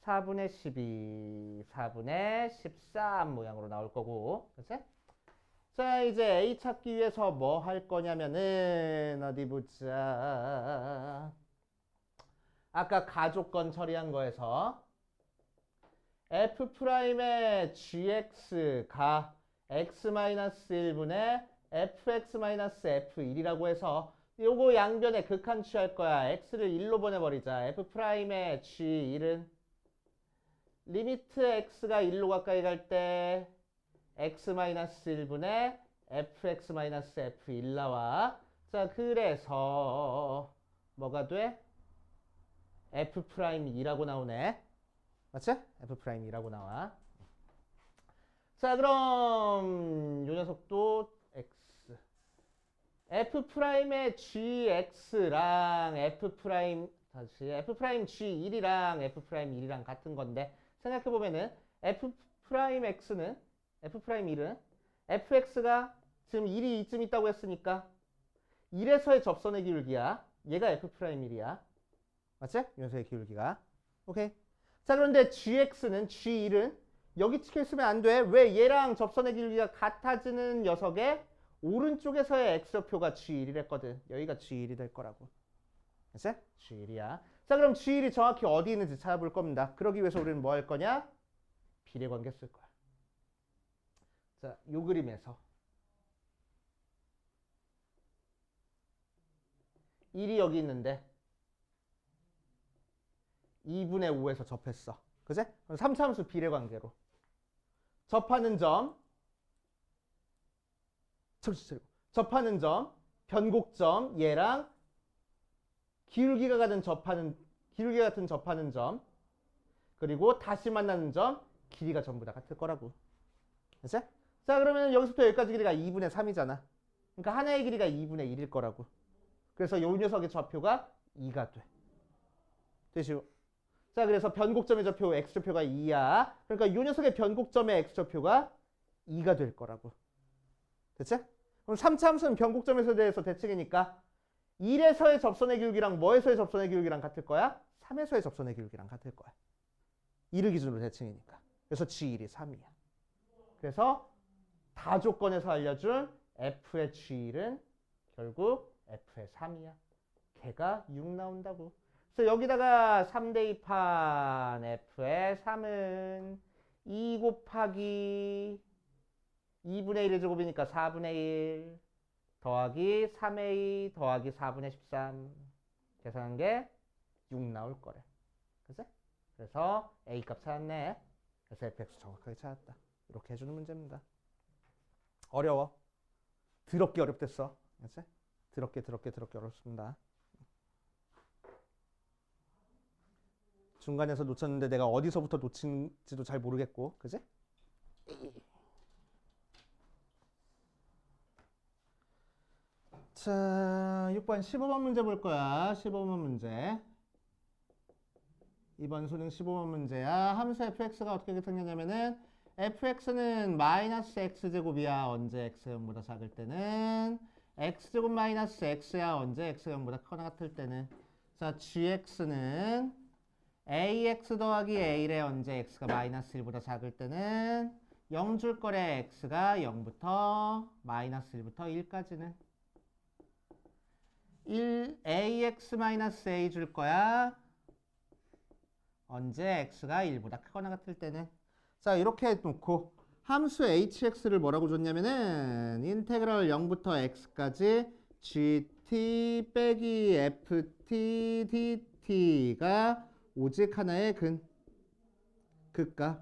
4분의 12, 4분의 13 모양으로 나올 거고. 그치? 자, 이제 a 찾기 위해서 뭐 할 거냐면은 어디 보자. 아까 가족건 처리한 거에서 f'의 gx가 x-1분의 fx-f1이라고 해서 요거 양변에 극한 취할 거야. x를 1로 보내버리자. f'의 g1은 리미트 x가 1로 가까이 갈 때 x-1분의 fx-f1 나와. 자, 그래서 뭐가 돼? f'이라고 나오네. 맞지? f'이라고 나와. 자, 그럼 요 녀석도 x. f'의 gx랑 다시 f'g1이랑 f'1이랑 같은 건데 생각해보면은 f'x는 f'1은 fx가 지금 1이 이쯤 있다고 했으니까 1에서의 접선의 기울기야. 얘가 f'1이야. 맞지? 이 녀석의 기울기가. 오케이. 자, 그런데 gx는 g1은 여기 찍혀 있으면 안 돼. 왜? 얘랑 접선의 기울기가 같아지는 녀석의 오른쪽에서의 x좌표가 g1이랬거든. 여기가 g1이 될 거라고. 됐어? g1이야. 자, 그럼 g1이 정확히 어디 있는지 찾아볼 겁니다. 그러기 위해서 우리는 뭐 할 거냐? 비례관계 쓸 거야. 자, 요 그림에서 1이 여기 있는데 2분의 5에서 접했어. 그제? 그럼 3차함수 비례관계로 접하는 점, 접하는 점, 변곡점 얘랑 기울기가 같은 접하는 점, 그리고 다시 만나는 점, 길이가 전부 다 같을 거라고. 됐지? 자, 그러면 여기서부터 여기까지 길이가 2분의 3이잖아. 그러니까 하나의 길이가 2분의 1일 거라고. 그래서 요 녀석의 좌표가 2가 돼. 되시오? 자, 그래서 변곡점의 좌표 x좌표가 2야. 그러니까 요 녀석의 변곡점의 x좌표가 2가 될 거라고. 됐지? 그럼 3차 함수는 변곡점에서 대해서 대칭이니까 1에서의 접선의 기울기랑 뭐에서의 접선의 기울기랑 같을 거야? 3에서의 접선의 기울기랑 같을 거야. 1을 기준으로 대칭이니까. 그래서 G1이 3이야. 그래서 다조건에서 알려준 F의 G1은 결국 F의 3이야. 걔가 6 나온다고. 그래서 여기다가 3 대입한 F의 3은 2 곱하기 2분의 1의 제곱이니까 4분의 1 더하기 3a 더하기 4분의 13 계산한 게 6 나올 거래. 그치? 그래서 a 값 찾았네. 그래서 fx 정확하게 찾았다. 이렇게 해주는 문제입니다. 어려워. 더럽게 어렵댔어. 그치? 더럽게 어렵습니다. 중간에서 놓쳤는데 내가 어디서부터 놓친지도 잘 모르겠고. 그치? 자, 6번 15번 문제 볼 거야. 15번 문제. 이번 수능 15번 문제야. 함수 fx가 어떻게 생겼냐면은 fx는 마이너스 x제곱이야. 언제 x가 0보다 작을 때는. x제곱 마이너스 x야. 언제 x가 0보다 크거나 같을 때는. 자, gx는 ax 더하기 a래. 언제 x가 마이너스 1보다 작을 때는 0 줄 거래. x가 0부터 마이너스 1부터 1까지는. ax-a 줄 거야. 언제 x가 1보다 크거나 같을 때는. 자, 이렇게 놓고 함수 hx를 뭐라고 줬냐면은 인테그럴 0부터 x까지 gt 빼기 ft dt가 오직 하나의 극값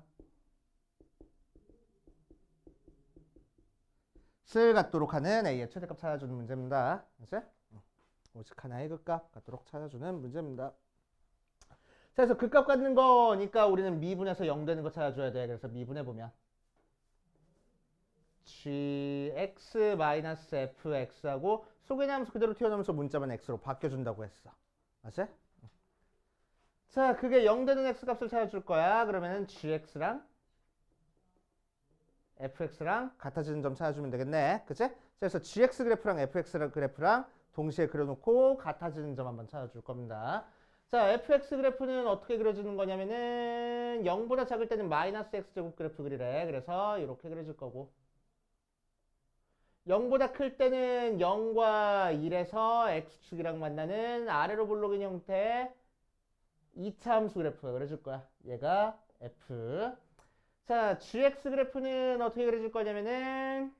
을 갖도록 하는 a의 최대값 찾아주는 문제입니다. 그치? 오직 하나의 극값 갖도록 찾아주는 문제입니다. 자, 그래서 극값 갖는 거니까 우리는 미분해서 0 되는 거 찾아줘야 돼. 그래서 미분해 보면 gx-fx하고 속에는 함수 그대로 튀어나오면서 문자만 x로 바뀌어준다고 했어. 맞지? 자, 그게 0 되는 x값을 찾아줄 거야. 그러면은 gx랑 fx랑 같아지는 점 찾아주면 되겠네. 그치? 그래서 gx 그래프랑 fx 그래프랑 동시에 그려놓고 같아지는 점 한번 찾아줄 겁니다. 자, fx 그래프는 어떻게 그려지는 거냐면은 0보다 작을 때는 마이너스 x제곱 그래프 그리래. 그래서 이렇게 그려질 거고 0보다 클 때는 0과 1에서 x축이랑 만나는 아래로 볼록인 형태의 2차 함수 그래프가 그려질 거야. 얘가 f. 자, gx 그래프는 어떻게 그려질 거냐면은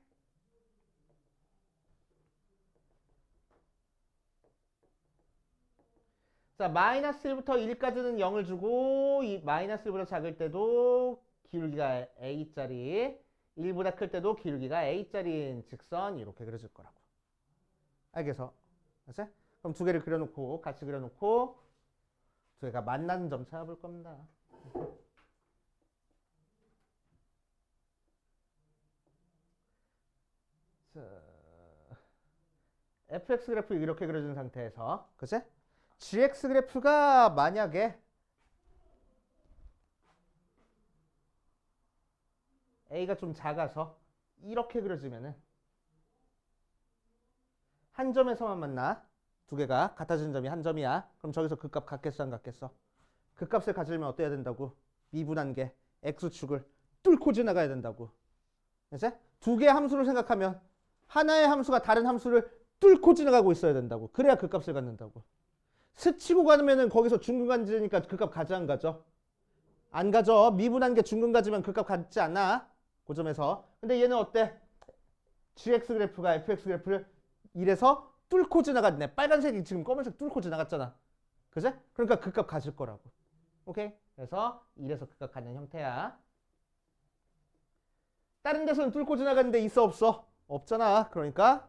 자, 마이너스 1부터 1까지는 0을 주고 이 마이너스 1보다 작을 때도 기울기가 a짜리 1보다 클 때도 기울기가 a짜리인 직선 이렇게 그려질 거라고. 알겠어? 알았어? 그럼 두 개를 그려놓고 같이 그려놓고 두 개가 만나는 점 찾아볼 겁니다. 자, fx 그래프 이렇게 그려진 상태에서 그치? gx 그래프가 만약에 a가 좀 작아서 이렇게 그려지면은 한 점에서만 만나. 두 개가 같아지는 점이 한 점이야. 그럼 저기서 극값 같겠어 안 같겠어? 극값을 가지려면 어때야 된다고? 미분한 게 x축을 뚫고 지나가야 된다고. 이제 두 개의 함수를 생각하면 하나의 함수가 다른 함수를 뚫고 지나가고 있어야 된다고. 그래야 극값을 갖는다고. 스치고 가면은 거기서 중근가지니까 극값 가지 안 가죠? 안 가죠. 미분한 게 중근가지면 극값 같지 않아. 그 점에서. 근데 얘는 어때? gx 그래프가 fx 그래프를 1에서 뚫고 지나갔네. 빨간색이 지금 검은색 뚫고 지나갔잖아. 그제? 그러니까 극값 가질 거라고. 오케이? 그래서 1에서 극값 갖는 형태야. 다른 데서는 뚫고 지나갔는데 있어 없어? 없잖아. 그러니까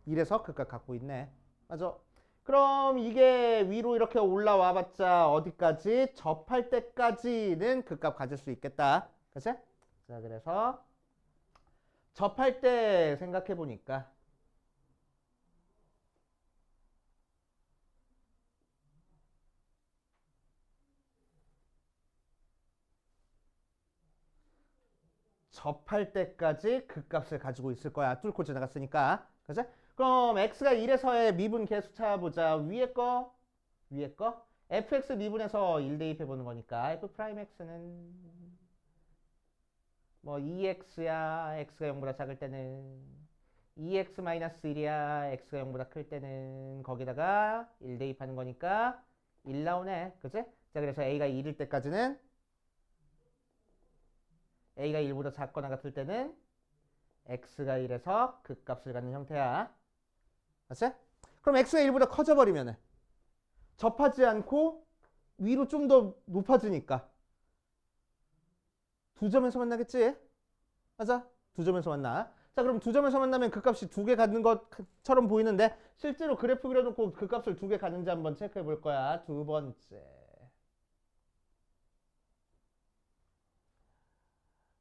1에서 극값 갖고 있네. 맞아. 그럼 이게 위로 이렇게 올라와 봤자 어디까지? 접할 때까지는 극값 가질 수 있겠다. 그치? 자, 그래서 접할 때 생각해 보니까 접할 때까지 극값을 가지고 있을 거야. 뚫고 지나갔으니까. 그치? 그럼 x가 1에서의 미분 계수 찾아보자. 위에 거. fx 미분에서 1 대입해 보는 거니까 f'x는 뭐 2x야. x가 0보다 작을 때는 2x-1이야. x가 0보다 클 때는 거기다가 1 대입하는 거니까 1 나오네. 그치? 자, 그래서 a가 1일 때까지는 a가 1보다 작거나 같을 때는 x가 1에서 극값을 갖는 형태야. 맞지? 그럼 x가 1보다 커져버리면 접하지 않고 위로 좀 더 높아지니까 두 점에서 만나겠지? 맞아? 두 점에서 만나. 자, 그럼 두 점에서 만나면 극값이 두 개 갖는 것처럼 보이는데 실제로 그래프 그려놓고 극값을 두 개 갖는지 한번 체크해 볼 거야. 두 번째.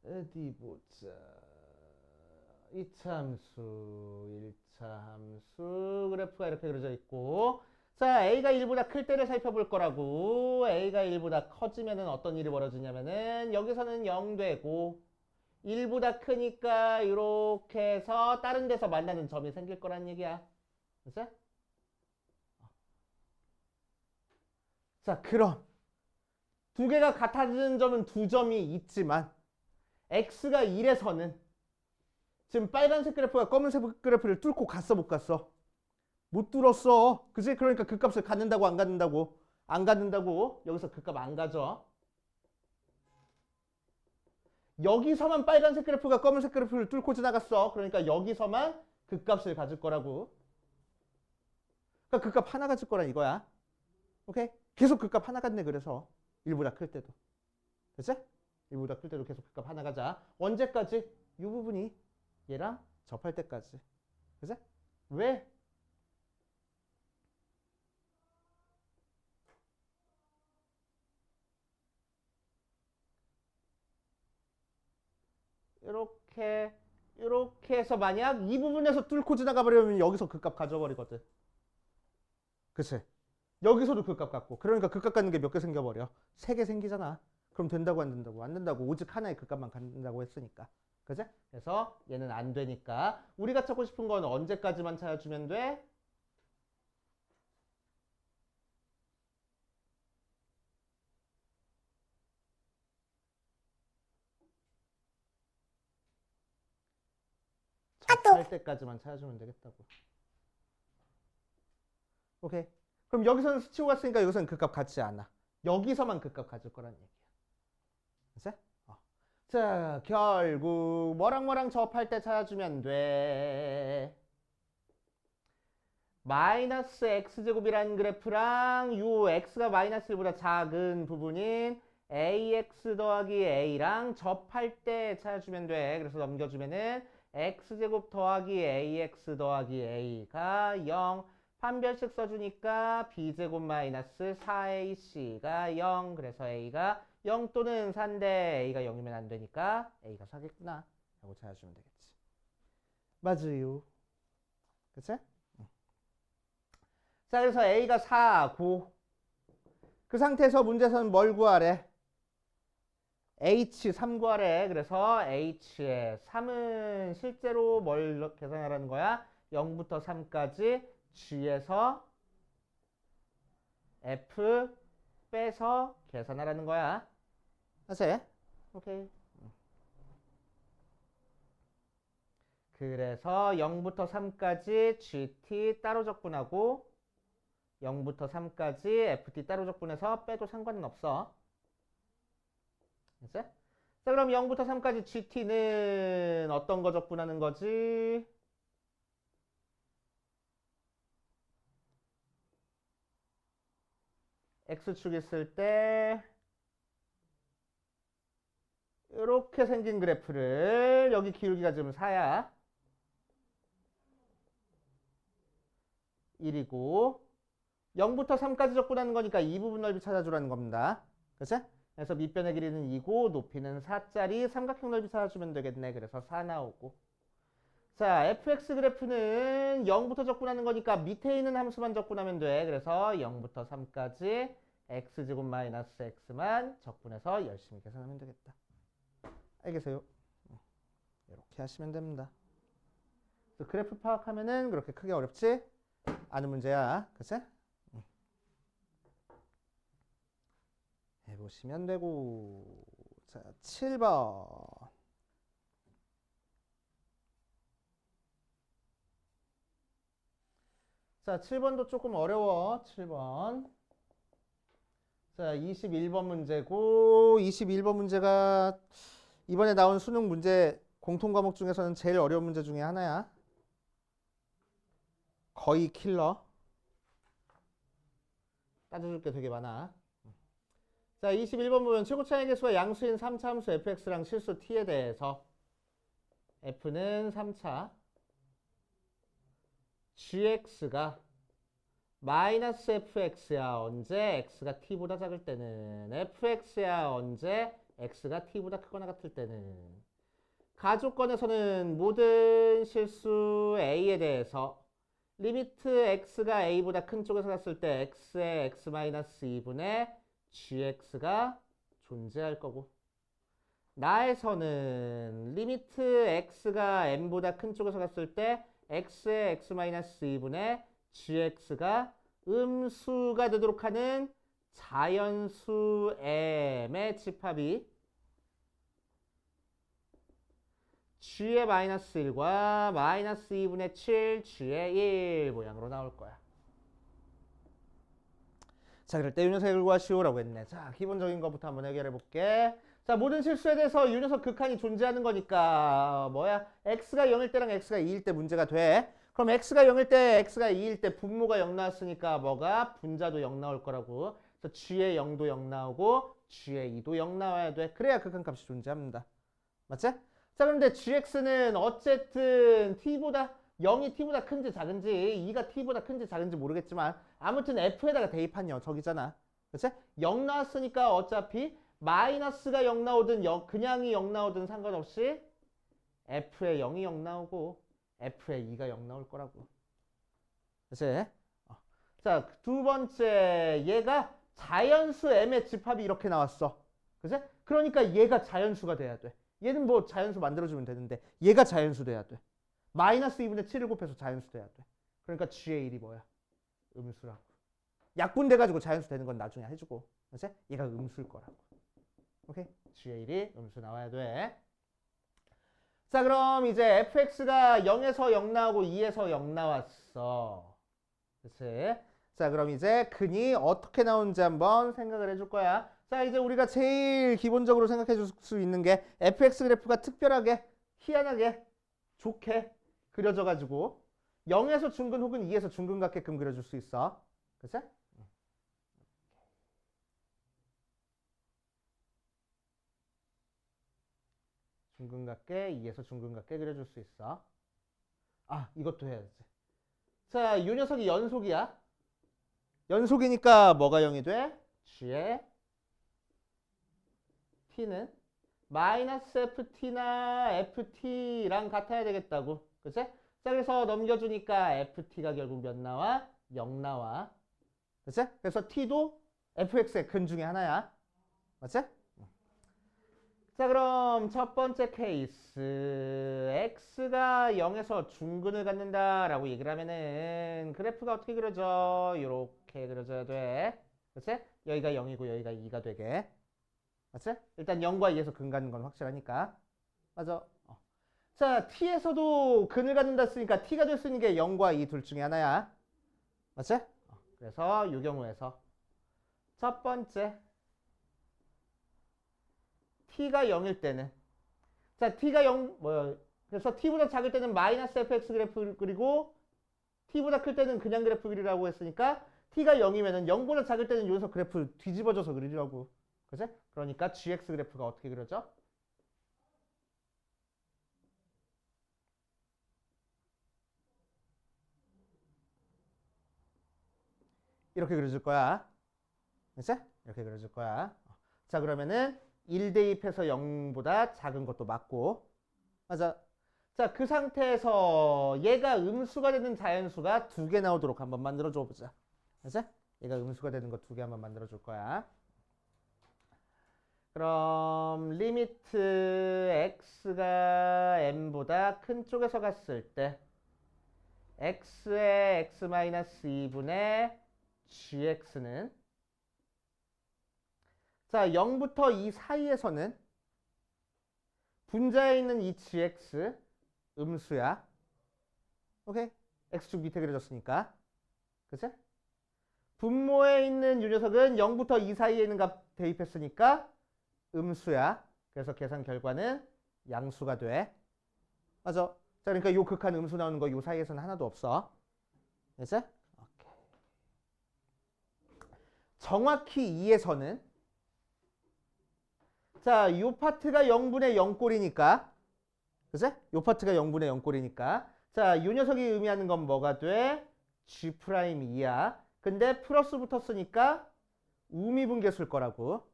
어디 보자. 2차 함수, 1차 함수 그래프가 이렇게 그려져 있고 자, a가 1보다 클 때를 살펴볼 거라고. a가 1보다 커지면은 어떤 일이 벌어지냐면은 여기서는 0 되고 1보다 크니까 이렇게 해서 다른 데서 만나는 점이 생길 거란 얘기야. 그치? 자, 그럼 두 개가 같아지는 점은 두 점이 있지만 x가 1에서는 지금 빨간색 그래프가 검은색 그래프를 뚫고 갔어 못 갔어? 못 뚫었어. 그치? 그러니까 극값을 갖는다고 안 갖는다고? 안 갖는다고. 여기서 극값 안 가져. 여기서만 빨간색 그래프가 검은색 그래프를 뚫고 지나갔어. 그러니까 여기서만 극값을 가질 거라고. 그러니까 극값 하나 가질 거란 이거야. 오케이? 계속 극값 하나 갖네. 그래서 1보다 클 때도. 됐지? 1보다 클 때도 계속 극값 하나 가자. 언제까지? 이 부분이 얘랑 접할 때까지. 그치? 왜? 이렇게 해서 만약 이 부분에서 뚫고 지나가 버리면 여기서 극값 가져버리거든. 그치? 여기서도 극값 갖고. 그러니까 극값 갖는 게 몇 개 생겨버려? 3개 생기잖아. 그럼 된다고 안 된다고? 안 된다고. 오직 하나의 극값만 갖는다고 했으니까. 그치? 그래서 얘는 안 되니까 우리가 찾고 싶은 건 언제까지만 찾아주면 돼? 접할 때까지만 찾아주면 되겠다고. 오케이. 그럼 여기서는 스치고 갔으니까 여기서는 극값 같지 않아. 여기서만 극값 가질 거란 얘기야. 그치? 자, 결국 뭐랑 접할 때 찾아주면 돼. 마이너스 x제곱이라는 그래프랑 요 x가 마이너스 1보다 작은 부분인 ax 더하기 a랑 접할 때 찾아주면 돼. 그래서 넘겨주면은 x제곱 더하기 ax 더하기 a가 0. 판별식 써주니까 b제곱 마이너스 4ac가 0. 그래서 a가 0 또는 4인데 a가 0이면 안 되니까 a가 4겠구나. 라고 찾아주면 되겠지. 맞아요. 그치? 자, 그래서 a가 4, 9. 그 상태에서 문제에서는 뭘 구하래? h 3 구하래. 그래서 h의 3은 실제로 뭘 계산하라는 거야? 0부터 3까지 g에서 f 빼서 계산하라는 거야. 아세? 오케이. 그래서 0부터 3까지 gt 따로 적분하고 0부터 3까지 ft 따로 적분해서 빼도 상관은 없어. 됐어? 자, 그럼 0부터 3까지 gt는 어떤 거 적분하는 거지? x축 있을 때 이렇게 생긴 그래프를 여기 기울기가 지금 4야. 1이고 0부터 3까지 적분하는 거니까 이 부분 넓이 찾아주라는 겁니다. 그치? 그래서 밑변의 길이는 2고 높이는 4짜리 삼각형 넓이 찾아주면 되겠네. 그래서 4 나오고. 자, fx 그래프는 0부터 적분하는 거니까 밑에 있는 함수만 적분하면 돼. 그래서 0부터 3까지 x제곱 마이너스 x만 적분해서 열심히 계산하면 되겠다. 알겠어요? 이렇게 하시면 됩니다. 그래프 파악하면은 그렇게 크게 어렵지 않은 문제야. 그치? 해보시면 되고. 자, 7번. 자, 7번도 조금 어려워. 7번. 자, 21번 문제고 21번 문제가 이번에 나온 수능 문제 공통 과목 중에서는 제일 어려운 문제 중에 하나야. 거의 킬러. 따져줄 게 되게 많아. 자, 21번 보면 최고차의 개수가 양수인 3차 함수 fx랑 실수 t에 대해서 f는 3차 gx가 마이너스 fx야 언제 x가 t보다 작을 때는 fx야 언제 x가 t보다 크거나 같을 때는 가조건에서는 모든 실수 a에 대해서 리미트 x가 a보다 큰 쪽에서 갔을 때 x의 x-2분의 gx가 존재할 거고 나에서는 리미트 x가 n보다 큰 쪽에서 갔을 때 x의 x-2분의 gx가 음수가 되도록 하는 자연수 m의 집합이 g의 마이너스 1과 마이너스 2분의 7 g의 1 모양으로 나올 거야. 자, 그럴 때 이 녀석을 구하시오라고 했네. 자, 기본적인 것부터 한번 해결해 볼게. 자, 모든 실수에 대해서 이 녀석 극한이 존재하는 거니까 뭐야? x가 0일 때랑 x가 2일 때 문제가 돼. 그럼 x가 0일 때, x가 2일 때 분모가 0 나왔으니까 뭐가? 분자도 0 나올 거라고. 그래서 g의 0도 0 나오고 g의 2도 0 나와야 돼. 그래야 극한값이 존재합니다. 맞지? 자, 그런데 gx는 어쨌든 t보다 0이 t보다 큰지 작은지 2가 t보다 큰지 작은지 모르겠지만 아무튼 f에다가 대입한 녀석이잖아. 그치? 0 나왔으니까 어차피 마이너스가 0 나오든 그냥이 0 나오든 상관없이 f에 0이 0 나오고 f에 2가 0 나올 거라고. 그치? 자, 두 번째 얘가 자연수 m의 집합이 이렇게 나왔어. 그치? 그러니까 얘가 자연수가 돼야 돼. 얘는 뭐 자연수 만들어주면 되는데 얘가 자연수 돼야 돼. 마이너스 2분의 7을 곱해서 자연수 돼야 돼. 그러니까 g의 1이 뭐야? 음수라고. 약분돼가지고 자연수 되는 건 나중에 해주고. 그치? 얘가 음수일 거라고. 오케이? g의 1이 음수 나와야 돼. 자, 그럼 이제 fx가 0에서 0 나오고 2에서 0 나왔어. 그치? 자, 그럼 이제 근이 어떻게 나오는지 한번 생각을 해줄 거야. 자, 이제 우리가 제일 기본적으로 생각해 줄 수 있는 게 fx 그래프가 특별하게, 희한하게, 좋게 그려져가지고 0에서 중근 혹은 2에서 중근 같게끔 그려줄 수 있어. 그치? 중근 같게 2에서 중근 같게 그려줄 수 있어. 아, 이것도 해야지. 자, 이 녀석이 연속이야. 연속이니까 뭐가 0이 돼? g의 t는 마이너스 ft나 ft랑 같아야 되겠다고. 그치? 자, 그래서 넘겨주니까 ft가 결국 몇 나와? 0 나와. 그치? 그래서 t도 fx의 근 중에 하나야. 맞지? 자, 그럼 첫 번째 케이스 x가 0에서 중근을 갖는다라고 얘기를 하면은 그래프가 어떻게 그려져? 이렇게 그려져야 돼. 그치? 여기가 0이고 여기가 2가 되게. 맞지? 일단 0과 2에서 근 갖는 건 확실하니까. 맞아. 자, t에서도 근을 갖는다 했으니까 t가 될 수 있는 게 0과 2 둘 중에 하나야. 맞지? 그래서 이 경우에서 첫 번째 t가 0일 때는 자, t가 0 뭐야? 그래서 t보다 작을 때는 마이너스 fx 그래프 그리고 t보다 클 때는 그냥 그래프 그리라고 했으니까 t가 0이면은 0보다 작을 때는 여기서 그래프 뒤집어져서 그리라고. 그치? 그러니까 gx 그래프가 어떻게 그려져? 이렇게 그려줄 거야. 그치? 이렇게 그려줄 거야. 자, 그러면은 1 대입해서 0보다 작은 것도 맞고. 맞아. 자, 그 상태에서 얘가 음수가 되는 자연수가 두 개 나오도록 한번 만들어 줘 보자. 그치? 얘가 음수가 되는 거 두 개 한번 만들어 줄 거야. 그럼 리미트 x가 m보다 큰 쪽에서 갔을 때 x의 x-2분의 gx는 자, 0부터 2 사이에서는 분자에 있는 이 gx 음수야. 오케이? x축 밑에 그려졌으니까. 그치? 분모에 있는 이 녀석은 0부터 2 사이에 있는 값 대입했으니까 음수야. 그래서 계산 결과는 양수가 돼. 맞아. 자, 그러니까 요 극한 음수 나오는 거 요 사이에서는 하나도 없어. 그치? 오케이. 정확히 2에서는 자, 요 파트가 0분의 0꼴이니까 그치? 요 파트가 0분의 0꼴이니까 자, 요 녀석이 의미하는 건 뭐가 돼? G'2야. 근데 플러스 붙었으니까 우미분계수일 거라고.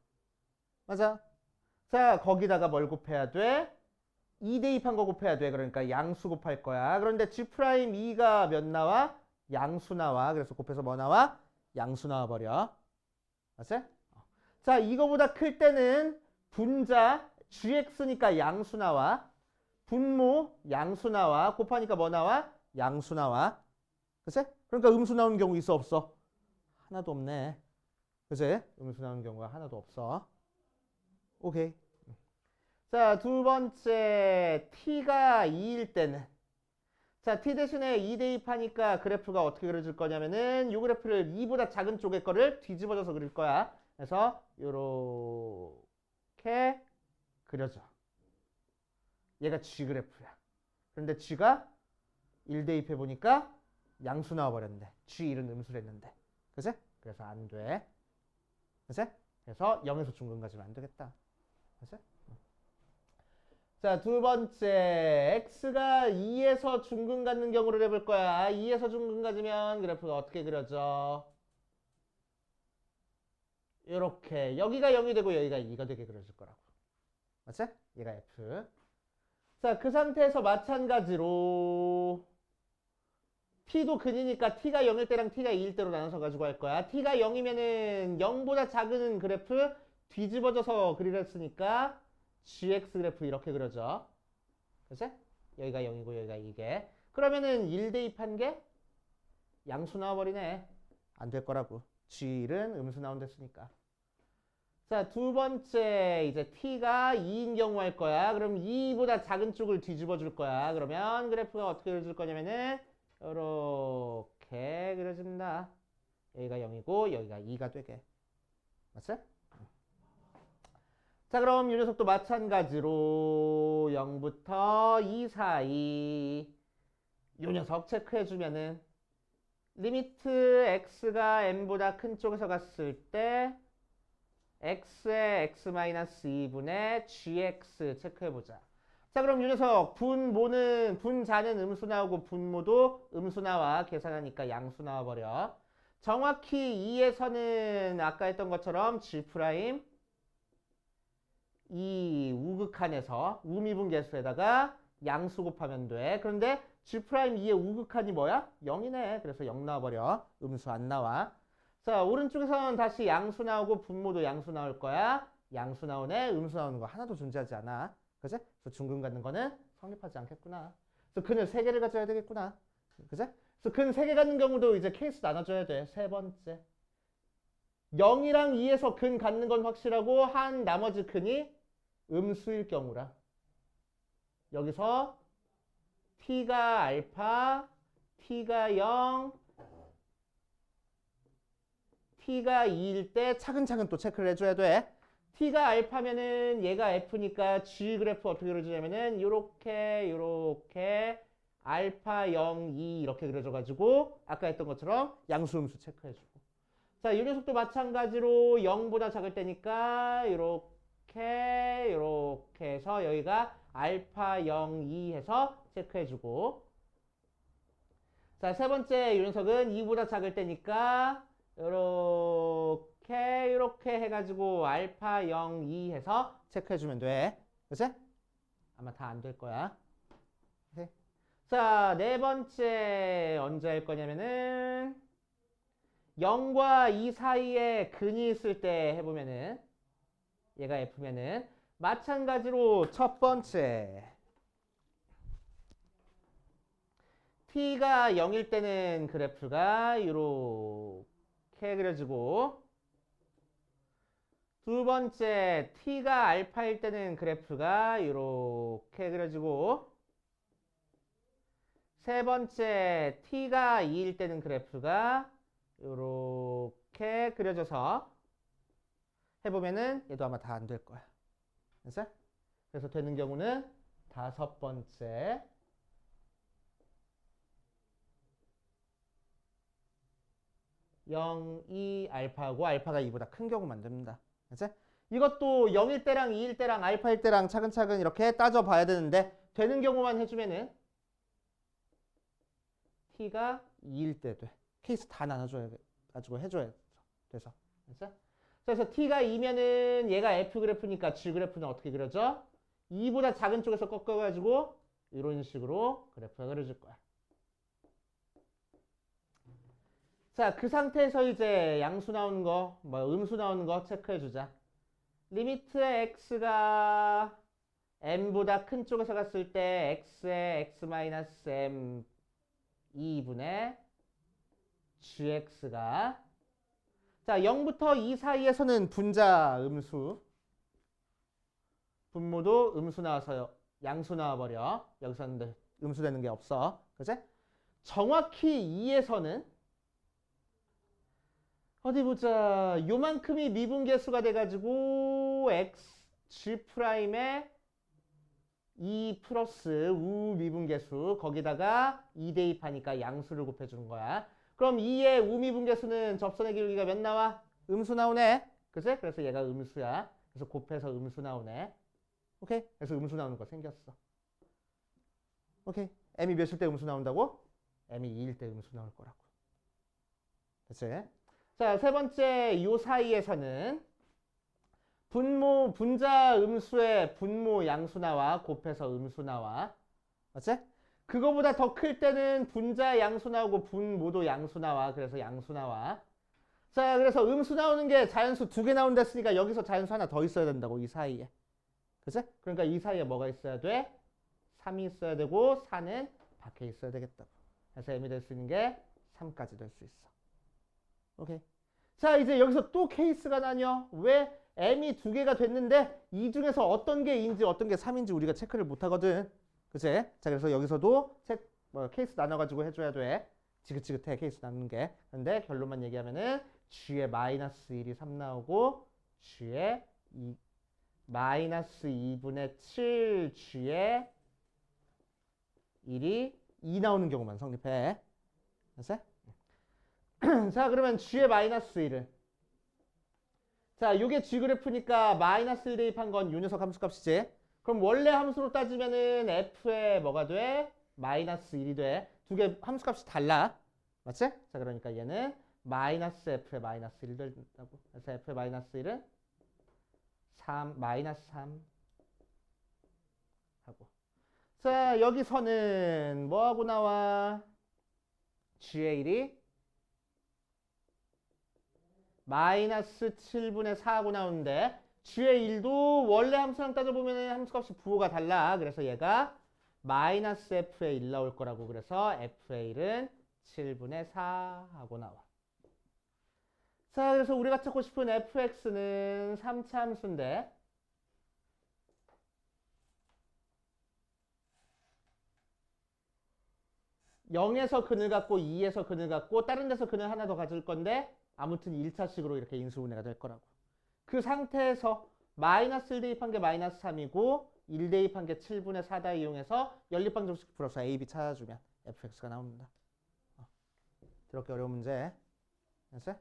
맞아. 자, 거기다가 뭘 곱해야 돼? 2 대입한 거 곱해야 돼. 그러니까 양수 곱할 거야. 그런데 G'2가 몇 나와? 양수 나와. 그래서 곱해서 뭐 나와? 양수 나와버려. 맞지? 자, 이거보다 클 때는 분자 gx니까 양수 나와. 분모 양수 나와. 곱하니까 뭐 나와? 양수 나와. 그치? 그러니까 음수 나오는 경우 있어 없어? 하나도 없네. 그치? 음수 나오는 경우가 하나도 없어. 오케이. 자, 두 번째 t가 2일 때는 자, t 대신에 2 대입하니까 그래프가 어떻게 그려질 거냐면은 이 그래프를 2보다 작은 쪽의 거를 뒤집어져서 그릴 거야. 그래서 요렇게 그려져. 얘가 g 그래프야. 그런데 g가 1 대입해 보니까 양수 나와 버렸네. g1은 음수랬는데. 그치? 그래서 안 돼. 그치? 그래서 0에서 중근 가지면 안 되겠다. 그치? 자, 두 번째 x가 2에서 중근 갖는 경우를 해볼 거야. 2에서 중근 가지면 그래프가 어떻게 그려져? 이렇게 여기가 0이 되고 여기가 2가 되게 그려질 거라고. 맞지? 얘가 f. 자, 그 상태에서 마찬가지로 t도 근이니까 t가 0일 때랑 t가 2일 때로 나눠서 가지고 할 거야. t가 0이면은 0보다 작은 그래프 뒤집어져서 그리려 했으니까 gx 그래프 이렇게 그려져. 그치? 여기가 0이고 여기가 2게. 그러면은 1 대입한 게 양수 나와버리네. 안 될 거라고. g는 음수 나온댔으니까. 자, 두 번째 이제 t가 2인 경우 할 거야. 그럼 2보다 작은 쪽을 뒤집어 줄 거야. 그러면 그래프가 어떻게 그려질 거냐면은 이렇게 그려진다. 여기가 0이고 여기가 2가 되게. 맞지? 자, 그럼 이 녀석도 마찬가지로 0부터 2 사이 요 녀석 체크해주면은 리미트 x가 n보다 큰 쪽에서 갔을 때 x의 x-2분의 gx 체크해보자. 자, 그럼 이 녀석 분자는 음수 나오고 분모도 음수 나와. 계산하니까 양수 나와버려. 정확히 2에서는 아까 했던 것처럼 g' 이 우극한에서 우미분계수에다가 양수 곱하면 돼. 그런데 G'2의 우극한이 뭐야? 0이네. 그래서 0 나와버려. 음수 안 나와. 자, 오른쪽에서는 다시 양수 나오고 분모도 양수 나올 거야. 양수 나오네. 음수 나오는 거 하나도 존재하지 않아. 그지? 그래서 중근 갖는 거는 성립하지 않겠구나. 그래서 근을 3개를 가져야 되겠구나. 그지? 그래서 근 3개 갖는 경우도 이제 케이스 나눠줘야 돼. 세 번째. 0이랑 2에서 근 갖는 건 확실하고 한 나머지 근이 음수일 경우라. 여기서 t가 알파, t가 0, t가 2일 때 차근차근 또 체크를 해줘야 돼. t가 알파면은 얘가 f니까 g 그래프 어떻게 그려주냐면은 요렇게 알파 0, 2 이렇게 그려줘가지고 아까 했던 것처럼 양수 음수 체크해주고. 자, 이 녀석도 마찬가지로 0보다 작을 때니까 요렇게 해서 여기가 알파 0, 2 해서 체크해주고. 자, 세 번째 이 녀석은 2보다 작을 때니까 요렇게 해가지고 알파 0, 2 해서 체크해주면 돼. 그치? 아마 다 안 될 거야. 오케이. 자, 네 번째 언제 할 거냐면은 0과 2 사이에 근이 있을 때 해보면은 얘가 F면은 마찬가지로 첫 번째 t가 0일 때는 그래프가 이렇게 그려지고 두 번째 t가 알파일 때는 그래프가 이렇게 그려지고 세 번째 t가 2일 때는 그래프가 이렇게 그려져서 해보면은 얘도 아마 다 안 될 거야. 그래서 되는 경우는 다섯 번째 0, 2 알파고 알파가 2보다 큰 경우만 됩니다. 그치? 이것도 0일 때랑 2일 때랑 알파일 때랑 차근차근 이렇게 따져봐야 되는데 되는 경우만 해주면은 t가 2일 때 돼. 케이스 다 나눠줘야 가지고 해줘야 돼서. 그치? 그래서 t가 2면은 얘가 f 그래프니까 g 그래프는 어떻게 그려져? 2보다 작은 쪽에서 꺾어가지고 이런 식으로 그래프가 그려질 거야. 자, 그 상태에서 이제 양수 나오는 거, 음수 나오는 거 체크해주자. 리미트 x가 m보다 큰 쪽에서 갔을 때 x의 x-m 2분의 gx가 자, 0부터 2 사이에서는 분자 음수 분모도 음수 나와서 양수 나와버려. 여기서는 음수 되는 게 없어. 그치? 정확히 2에서는 어디 보자. 요만큼이 미분계수가 돼가지고 G'의 2 플러스 우미분계수 거기다가 2 대입하니까 양수를 곱해주는 거야. 그럼 2의 우미분계수는 접선의 기울기가 몇 나와? 음수 나오네. 그치? 그래서 얘가 음수야. 그래서 곱해서 음수 나오네. 오케이? 그래서 음수 나오는 거 생겼어. 오케이? m이 몇일 때 음수 나온다고? m이 2일 때 음수 나올 거라고. 그치? 자, 세 번째 요 사이에서는 분자 음수에 분모 양수 나와 곱해서 음수 나와. 맞지? 그거보다 더 클 때는 분자 양수 나오고 분모도 양수 나와. 그래서 양수 나와. 자, 그래서 음수 나오는 게 자연수 2개 나온다 했으니까 여기서 자연수 하나 더 있어야 된다고, 이 사이에. 그치? 그러니까 이 사이에 뭐가 있어야 돼? 3이 있어야 되고 4는 밖에 있어야 되겠다고. 그래서 m이 될 수 있는 게 3까지 될 수 있어. 오케이. 자, 이제 여기서 또 케이스가 나뉘어. 왜? m이 2개가 됐는데 이 중에서 어떤 게 2인지 어떤 게 3인지 우리가 체크를 못 하거든. 그치? 자, 그래서 여기서도 케이스 나눠가지고 해줘야 돼. 지긋지긋해, 케이스 나누는 게. 근데 결론만 얘기하면은 g의 마이너스 1이 3 나오고 g의 마이너스 2분의 7 g의 1이 2 나오는 경우만 성립해. 됐어? 자, 그러면 g의 마이너스 1을. 자, 이게 g 그래프니까 마이너스 1 대입한 건 요 녀석 함수값이지. 그럼 원래 함수로 따지면은 f에 뭐가 돼? 마이너스 1이 돼. 두 개 함수값이 달라. 맞지? 자, 그러니까 얘는 마이너스 f에 마이너스 1이 된다고. 그래서 f에 마이너스 1은 3, 마이너스 3 하고. 자, 여기서는 뭐하고 나와? g의 1이 마이너스 7분의 4하고 나오는데 g의 1도 원래 함수랑 따져보면 함수값이 부호가 달라. 그래서 얘가 마이너스 f의 1 나올 거라고. 그래서 f의 1은 7분의 4 하고 나와. 자, 그래서 우리가 찾고 싶은 fx는 3차 함수인데 0에서 근을 갖고 2에서 근을 갖고 다른 데서 근을 하나 더 가질 건데 아무튼 1차식으로 이렇게 인수분해가 될 거라고. 그 상태에서 마이너스 1 대입한 게 마이너스 3이고 1 대입한 게 7분의 4다 이용해서 연립방정식 풀어서 a, b 찾아주면 fx가 나옵니다. 그렇게 어려운 문제. 됐어요?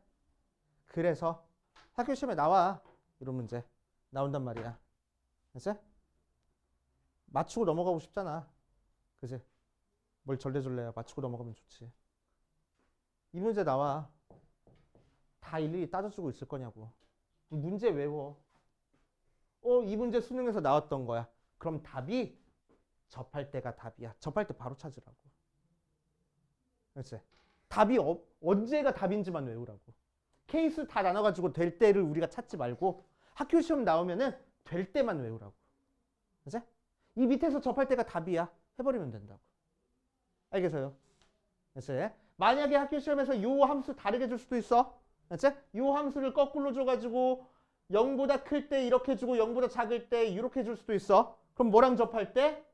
그래서 학교 시험에 나와. 이런 문제 나온단 말이야. 됐어요? 맞추고 넘어가고 싶잖아. 그치? 뭘 절대줄래야. 맞추고 넘어가면 좋지. 이 문제 나와. 다 일일이 따져주고 있을 거냐고. 문제 외워. 이 문제 수능에서 나왔던 거야. 그럼 답이 접할 때가 답이야. 접할 때 바로 찾으라고. 그렇지? 답이 언제가 답인지만 외우라고. 케이스 다 나눠가지고 될 때를 우리가 찾지 말고 학교 시험 나오면은 될 때만 외우라고. 그렇지? 이 밑에서 접할 때가 답이야. 해버리면 된다고. 알겠어요? 됐어요? 만약에 학교 시험에서 요 함수 다르게 줄 수도 있어. 됐지? 요 함수를 거꾸로 줘가지고 0보다 클 때 이렇게 주고 0보다 작을 때 이렇게 줄 수도 있어. 그럼 뭐랑 접할 때?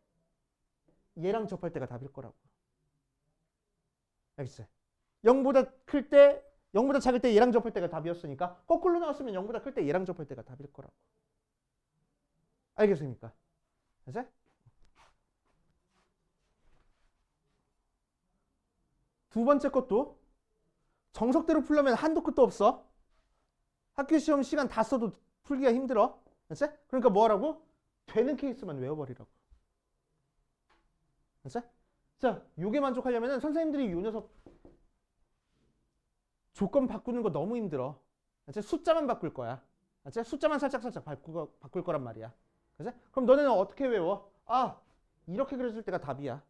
얘랑 접할 때가 답일 거라고. 알겠지? 0보다 클 때, 0보다 작을 때 얘랑 접할 때가 답이었으니까 거꾸로 나왔으면 0보다 클 때 얘랑 접할 때가 답일 거라고. 알겠습니까? 됐지? 두 번째 것도 정석대로 풀려면 한도 끝도 없어. 학교 시험 시간 다 써도 풀기가 힘들어. 됐지? 그러니까 뭐 하라고? 되는 케이스만 외워버리라고. 됐지? 자, 요게 만족하려면 선생님들이 요 녀석 조건 바꾸는 거 너무 힘들어. 됐지? 숫자만 바꿀 거야. 됐지? 숫자만 살짝 바꿀 거란 말이야. 그치? 그럼 너네는 어떻게 외워? 아, 이렇게 그려줄 때가 답이야.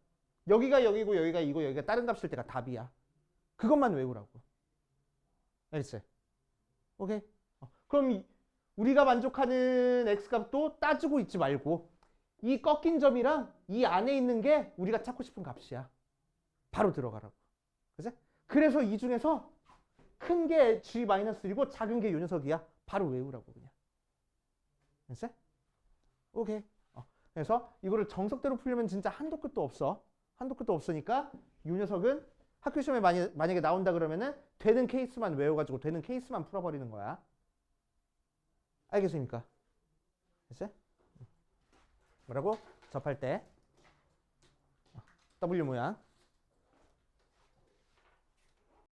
여기가 0이고 여기가 2고 여기가 다른 값일 때가 답이야. 그것만 외우라고. 알겠지? 오케이? 그럼 우리가 만족하는 x값도 따지고 있지 말고 이 꺾인 점이랑 이 안에 있는 게 우리가 찾고 싶은 값이야. 바로 들어가라고. 그치? 그래서 이 중에서 큰 게 g-1이고 작은 게 요 녀석이야. 바로 외우라고 그냥. 됐어? 오케이. 그래서 이거를 정석대로 풀려면 진짜 한도 끝도 없어. 한도 끝도 없으니까 이 녀석은 학교 시험에 만약에 나온다 그러면은 되는 케이스만 외워가지고 되는 케이스만 풀어버리는 거야. 알겠습니까? 됐어요? 뭐라고? 접할 때 W 모양.